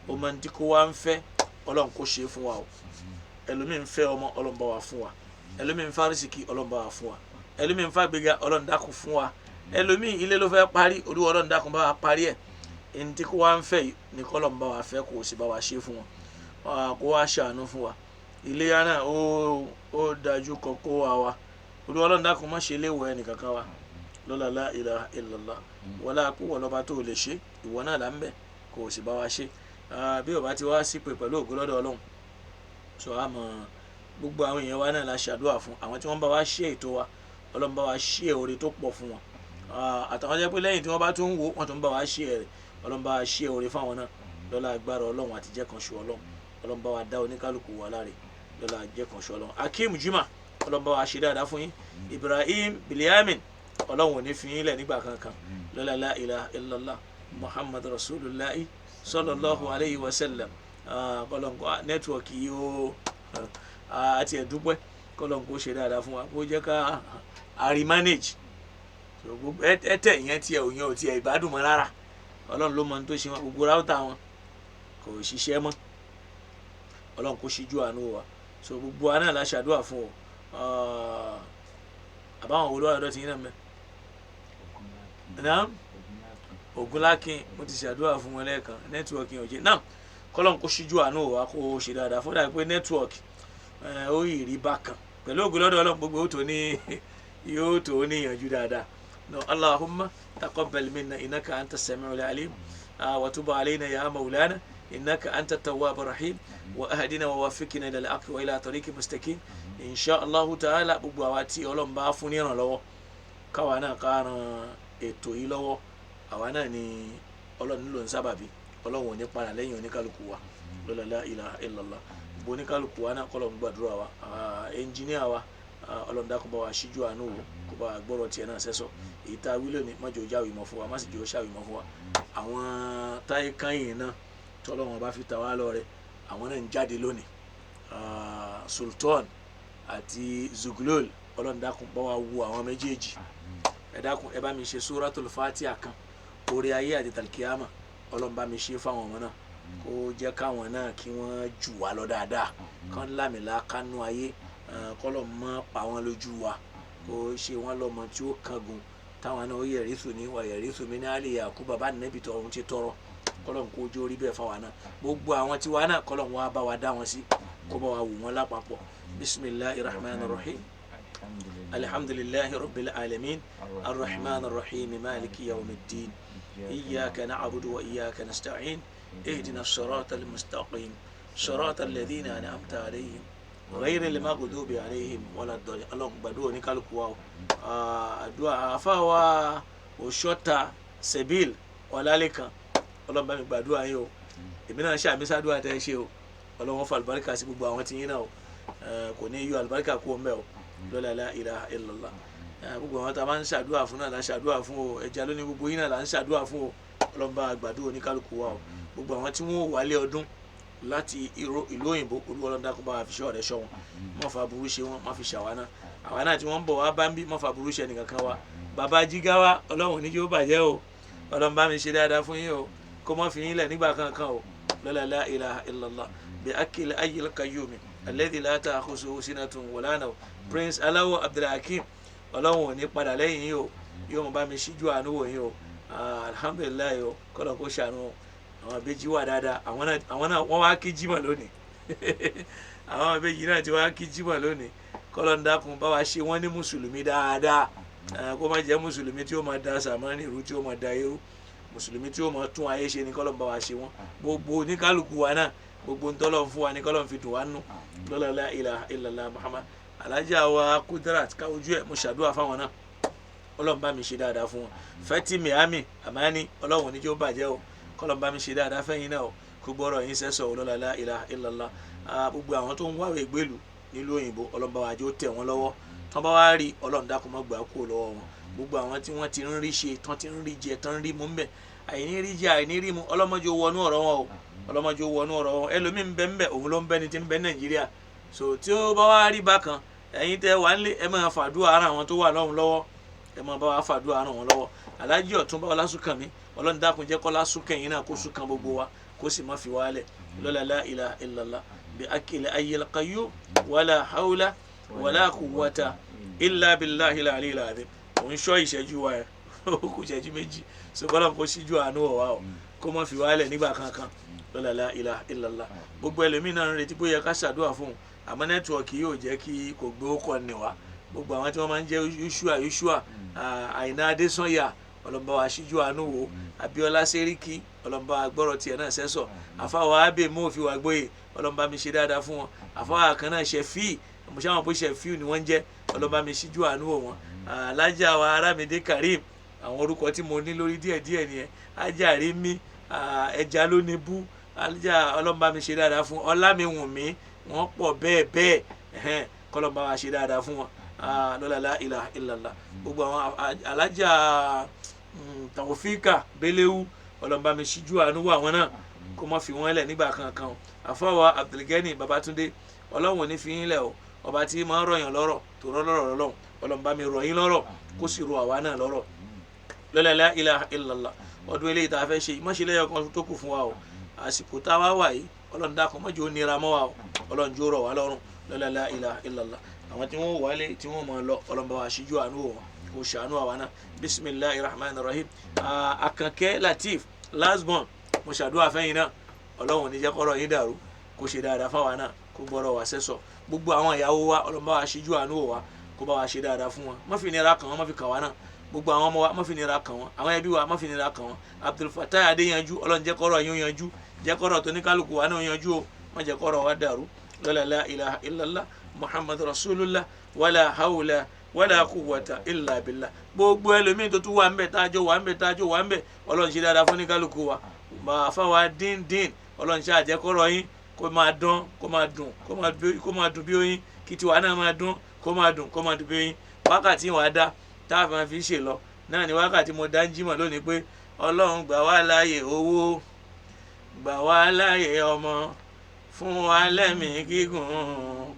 o máa ń dín kó wa ń fẹ́ ọlọ́run kó ṣe fún wa o ẹlòmíì ń fẹ́ ọmọ ọlọ́run bá wa fún wa ẹlòmíì ń fárísìkì ọlọ́run bá wa fún wa ẹlòmíì ń fàgbéga ọlọ́run dákun fún wa ẹlòmíì ilé ló fẹ́ parí olúwa ọlọ́run dákun bá wa parí ẹ̀ ẹni tí kó wa ń fẹ́ ní kọ́lọ́run bá wa fẹ́ kó o sì bá wa ṣe fún wọn kó wa ṣàánú fún wa iléyá náà ó dájú kọ kó wa olúwa ọlọ́run dákun má ṣe léwọ̀ ẹnì kankan wa lọ́la la ilaha illallah wọlá kú wọlọ́ba tó lè ṣe ìwọ náà là ń bẹ̀ kó o sì bá wa ṣe bí o bá ti wá sí pé pẹ̀lú ògo lọ́dọ̀ ọlọ́run sọ àmọ́ gbogbo àwọn èèyàn wa náà la ṣàdúrà fún àwọn tí wọ́n bá wa ṣe ètò wa ọlọ́run bá wa ṣe oore tó pọ̀ fún wọn àtàwọn jẹ́ pé lẹ́yìn tí wọ́n bá tún ń wò wọ́n tún bá wa ṣe ẹ̀rẹ̀ ọlọ́run bá wa ṣe oore fáwọn náà lọ́la agbára ọlọ́run àti jẹ́ kan ṣu ọlọ́run bá wa dá oníkálukú wa láre lọ́la jẹ́ kan ṣu ọlọ́run Akeem Juma ọlọ́run bá wa ṣe dáadáa fún yín Ibrahim Biliamin ọlọ́run ò ní fi yín lẹ̀ nígbà kankan lọ́la la ilaha illallah Muhammad rasulullah sallallahu alayhi wa sallam kọlọ́nkọ́ nẹ́tíwọ̀kì yìí ó àti ẹ̀dúpẹ́ kọlọ́nkọ́ ṣe dáadáa fún wa kó jẹ́ ká àrí manage ẹ̀tẹ̀ ìyẹn tiẹ̀ òyìn ò tiẹ̀ ìbádùn mọ́ rárá ọlọ́run ló mọ ohun tó ṣe wọn gbogbo ráútà wọn kò ṣiṣẹ́ mọ́ ọlọ́run kó ṣíjú àánú wa so gbogbo wa náà la ṣàdúrà fún ọ àbáwọn olówó àdọ́ ti yín náà mẹ́ Ògúnlákin mo ti ṣàdúrà fún wọn lẹ́ẹ̀kan nẹ́tíwọ̀kì yẹn ò jẹ́ náà kọ́lọ́n kó ṣíjú àánú wa kó ṣe dáadáa fọ́dà pé nẹ́tíwọ̀kì ó yìí rí bákan pẹ̀lú ògùn lọ́dọ̀ ọlọ́run gbogbo yóò tó níyànjú dáadáa no Allahumma taqabbal minna innaka anta as-sami'ul alim wa tub alayna ya maulana innaka anta at-tawwabur rahim wa ahdina wa waffiqna ila al-haqqi wa ila tariqin mustaqim insha Allahu ta'ala gbogbo àwa tí ọlọ́run bá fún ní ìrànlọ́wọ́ káwa náà ká ran ètò yìí lọ́wọ́ àwa náà ni ọlọ́run nílò ń sábàbí ọlọ́run ò ní padà lẹ́yìn oníkálukú wa lọ́la la ilaha illallah gbogbo oníkálukú wa náà kọ́lọ́run gbàdúrà wa ẹnjìníà wa ọlọ́run dákun bá wa ṣíjú àánú wò kó bá gbọ́rọ̀ tiẹ̀ náà sẹ́sọ̀ èyí tá a wí lónìí má jẹ́ ó jáwé mọ́ fún wa má sì jẹ́ ó ṣàwé mọ́ fún wa àwọn táyé káyìn náà tọ́lọ́run bá fi ta wá lọ́rẹ àwọn náà ń jáde lónìí Sultan àti Zughlul ọlọ́run dákun bá wa wo àwọn méjèèjì ẹ dákun ẹ bá mi ṣe Suratul Fatiha kan orí ayé àti tàlkíyàmà ọlọ́run bá mi ṣe fáwọn ọmọ náà kó jẹ́ káwọn náà kí wọ́n jù wá lọ dáadáa kán lámìlá kánú ayé kọ́lọ̀ mọ́ pa wọn lójú wa kó ṣe wọn lọ́mọ tí ó kángun táwọn náà ó yẹ̀rí sùn ní wà yẹ̀rí sùn mí ní àlè àkú bàbá nẹ́bí tọrọ ohun ti tọrọ kọ́lọ̀ kó ojú orí bẹ́ẹ̀ fáwọn náà gbogbo àwọn tiwa náà kọ́lọ̀ wọn á bá wa dá wọn sí kó bá wa wù wọn lápapọ̀ bisimilahi rahman rahim alhamdulilahi rabbil alamin arrahman rahim maliki yawmiddin iyyaka na'budu wa iyyaka nasta'in ihdina as-sirata al-mustaqim sirata alladhina an'amta alayhim غير المغضوب عليهم ولا الضالين اللهم gbàdúrà ní kálukú wa àdúrà àfáwà òṣọ́ta sebil ọ̀làlẹ́kan ọlọ́run bá mi gbàdúrà yín o èmi náà ṣàmì sádùá tẹ́ ṣe o ọlọ́run fa àlùbáríkà sí gbogbo àwọn tí yín náà o kò ní yọ àlùbáríkà kú ọmọ ẹ o lọ́la la ilaha illallah gbogbo àwọn tá a máa ń ṣàdúrà fún náà là ń ṣàdúrà fún o ẹja lónìí gbogbo yín náà là ń ṣàdúrà fún o ọlọ́run bá gbàdúrà ní kálukú wa o gbogbo àwọn tí wọ́n wálé ọdún láti ìlú òyìnbó olúwọlọ́dá kó bá wa fi ṣọ́ rẹ̀ ṣọ́ wọn má fa burú ṣe wọn má fi ṣàwa náà àwa náà tí wọ́n ń bọ̀ wá bá ń bí má fa burú ṣe nìkan kan wa bàbá jígáwá ọlọ́run níjó bàjẹ́ o ọlọ́run bá mi ṣe dáadáa fún yín o kó má fi yín lẹ̀ nígbà kankan o lọ́la la ilaha illallah bi akil ayyil qayyum alladhi la ta'khusuhu sinatun wala nawm prince aláwọ̀ abdulhakeem ọlọ́run ò ní padà lẹ́yìn yín o yóò mọ̀ bá mi ṣíjú àánú wò yín o alhamdulilayi o kọ́lọ̀ kó ṣàánú àwọn ìbejì wà dáadáa àwọn náà wọ́n wá kí jímọ̀ lónìí àwọn ìbejì náà ti wá kí jímọ̀ lónìí kọ́lọ̀ ń dákun bá wa ṣe wọ́n ní mùsùlùmí dáadáa kó má jẹ́ mùsùlùmí tí ó máa da sàmánì irú tí ó máa da irú mùsùlùmí tí ó máa tún ayé ṣe ní kọ́lọ̀ ń bá wa ṣe wọ́n gbogbo oníkálukú wa náà gbogbo ntọ́lọ̀ ń fún wa ní kọ́lọ̀ ń fi dùn wá nù lọ́la la ilaha illallah muhammad alájà wa Kudirat káwójú ẹ̀ mo ṣàdúrà fáwọn náà ọlọ́run bá mi ṣe dáadáa fún wọn fẹ́tí miami àmání ọlọ́run níjó bàjẹ́ o kọ́lọ̀ bá mi ṣe dáadáa fẹ́yìn náà o kó gbọ́rọ̀ yín sẹ́sọ̀ ọlọ́la la ilaha illallah gbogbo àwọn tó ń wáwé gbèlú nílùú òyìnbó ọlọ́run bá wa jẹ́ ó tẹ̀ wọ́n lọ́wọ́ tán bá wá rí ọlọ́run dákun má gbà kú lọ́wọ́ wọn gbogbo àwọn tí wọ́n ti ń rí ṣe tán ti ń rí jẹ tán ń rí mú mbẹ àìní rí jẹ àìní rí mu ọlọ́mọdé wọnú ọ̀rọ̀ wọn o ọlọ́mọdé wọnú ọ̀rọ̀ wọn ẹlòmíín bẹ mbẹ òun ló ń bẹ ní ti ń bẹ Nàìjíríà so tí ó bá wá rí bákan ẹ̀yin tẹ́ wà nílé ẹ máa fàdúrà ara àwọn tó wà lọ́hùn lọ́wọ́ ẹ máa bá wa fàdúrà ara wọn lọ́wọ́ Alhaji Ọ̀túnba Ọlásùnkànmí ọlọ́run dákun jẹ́ kọ́lá súnkàn yín náà kó súnkàn gbogbo wa kó sì má fi wálẹ̀ lọ́la la ilaha illallah bi akil ayyil qayyum wala hawla wala quwwata illa billahi al-aliyyil azim òun ṣọ́ ìṣẹ́jú wa ẹ̀ kò ṣẹ́jú méjì ṣùgbọ́n kó ṣíjú àánú ọ̀wá o kó má fi wálẹ̀ nígbà kankan lọ́la la ilaha illallah gbogbo ẹlòmíín náà ń retí bóyá ká ṣàdúrà fún un àmọ́ nẹ́tíwọ̀kì yóò jẹ́ kí kò gbé ó kọ́ ni wá gbogbo àwọn tí wọ́n máa ń jẹ́ Yúṣúà Àyìnà Adésànyà ọlọ́mọba wa ṣíjú àánú wo Abíọ́lá Sẹ́ríkì ọlọ́mọba gbọ́rọ̀ tiẹ̀ náà sẹ́sọ̀ àfáwọ̀ Abe Mófì wà gbóyè ọlọ́mọba mi ṣe dáadáa fún wọn àfáwọ̀ kan náà Ṣẹ̀fí mọ̀ṣáwọn bó Ṣẹ̀fí ni wọ́n ń jẹ́ ọlọ́mọba mi ṣíjú àánú wò wọn Alájà wa Arámidé Karim àwọn orúkọ tí mo ní lórí díẹ̀díẹ̀ nìyẹn Ajá Rímí ẹja lónìí bú Alájà ọlọ́mọba mi ṣe dáadáa fún Ọlámiwùnmí wọ́n pọ̀ bẹ́ẹ̀ bẹ́ẹ̀ kọ́lọ́mọba wa ṣe dáadáa fún wọn lọ́la la ilaha illallah gbogbo àwọn Alájà Tàwọ́fíkà Bẹ́lẹ́wú ọlọ́mọba mi ṣíjú àánú wò àwọn náà kó má fi wọ́n lẹ̀ nígbà kankan o àfọwọ́ Abdulgani Babatunde ọlọ́run ò ní fi yín lẹ̀ o ọba tí máa ń rọ̀yàn lọ́rọ̀ tó rọ́lọ́rọ̀ lọ́rọ̀ ọlọ́mọba mi rọ̀ yín lọ́rọ̀ kó sì rọ̀ àwa náà lọ́rọ̀ lọ́la la ilaha illallah ọdún eléyìí tá a fẹ́ ṣe ìmọ̀ṣẹ́lẹ́yọ̀ kan tó kù fún wa o àsìkò tá a wá wà yìí ọlọ́run dákun má jẹ́ ó nira mọ́ wa o ọlọ́run jó rọ̀ wá lọ́rùn lọ́la la ilaha illallah àwọn tí wọ́n wálé tí wọ́n máa lọ ọlọ́mọba wa ṣíjú àánú wọn kò ṣàánú àwa náà bisimilahi rahman rahim Àkànkẹ́ Latif lasbon mo ṣàdúrà fẹ́yìn náà ọlọ́run ní jẹ́ kọ́rọ̀ yín dàrú kó ṣe dáadáa fáwa náà kó gbọ́rọ̀ wá sẹ́sọ̀ gbogbo àwọn ìyàwó wa ọlọ́mọba wa ṣíjú àánú wa kó bá wa ṣe dáadáa fún wọn má fi nira kàn wọ́n má fi kàn wá náà gbogbo àwọn ọmọ wa má fi nira kàn wọ́n àwọn ẹbí wa má fi nira kàn wọ́n Abdulfatai Adéyanjú ọlọ́run jẹ́ kọ́rọ̀ yín yanjú jẹ́ kọ́rọ̀ tó ní kálukú wa náà yanjú o má jẹ́ kọ́rọ̀ wa dàrú lọ́la la ilaha illallah Muhammad rasulullah wala hawla wala quwwata illa billah gbogbo ẹlòmíín tó tún wà ń bẹ tájọ wà ń bẹ tájọ wà ń bẹ ọlọ́run ṣe dáadáa fún ní kálukú wa máa fáwa dín ọlọ́run ṣe àjẹkọ́rọ̀ yín kó máa dán kó máa dùn kó máa dùn bí oyin kí tiwa náà máa dún kó máa dùn kó máa dùn bí oyin wákàtí wàá dá tá a máa fi ṣe lọ náà ni wákàtí mo dá ń jímọ̀ lónìí pé ọlọ́run gbà wá láàyè owó gbà wá láàyè ọmọ fún wa lẹ́mìí gígùn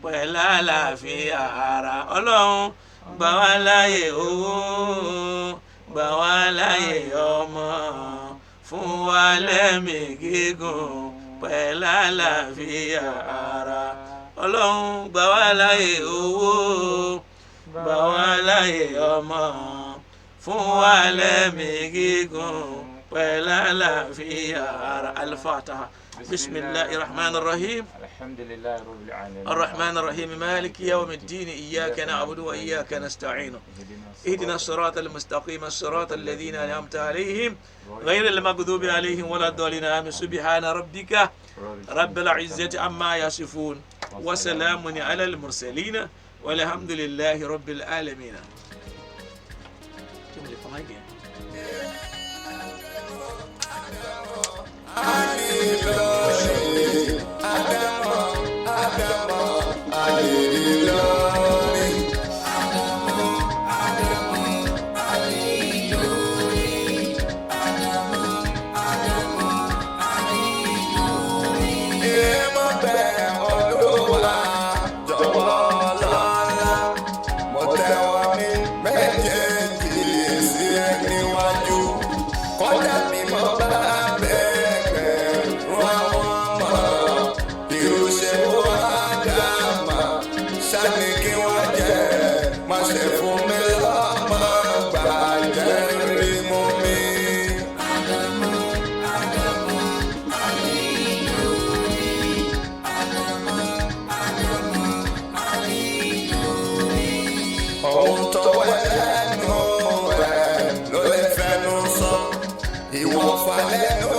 pẹ̀lú àlàáfíà ara ọlọ́run gbà wá láàyè owó gbà wá láàyè ọmọ fún wa lẹ́mìí gígùn pẹ̀lú àlàáfíà ara ọlọ́run gbà wá láyè owó gbà wá láyè ọmọ fún wa lẹ́mìí gígùn pẹ̀lú àlàáfíà ara. Al-Fatiha. بسم الله الرحمن الرحيم. الحمد لله رب العالمين الرحمن الرحيم مالك يوم الدين إياك نعبد وإياك نستعين اهدنا الصراط المستقيم الصراط الذين أنعمت عليهم غير المغضوب عليهم ولا الضالين آمين. سبحان ربك رب العزة عما يصفون وسلام على المرسلين والحمد لله رب العالمين. Ìwọ̀n falẹ̀ ló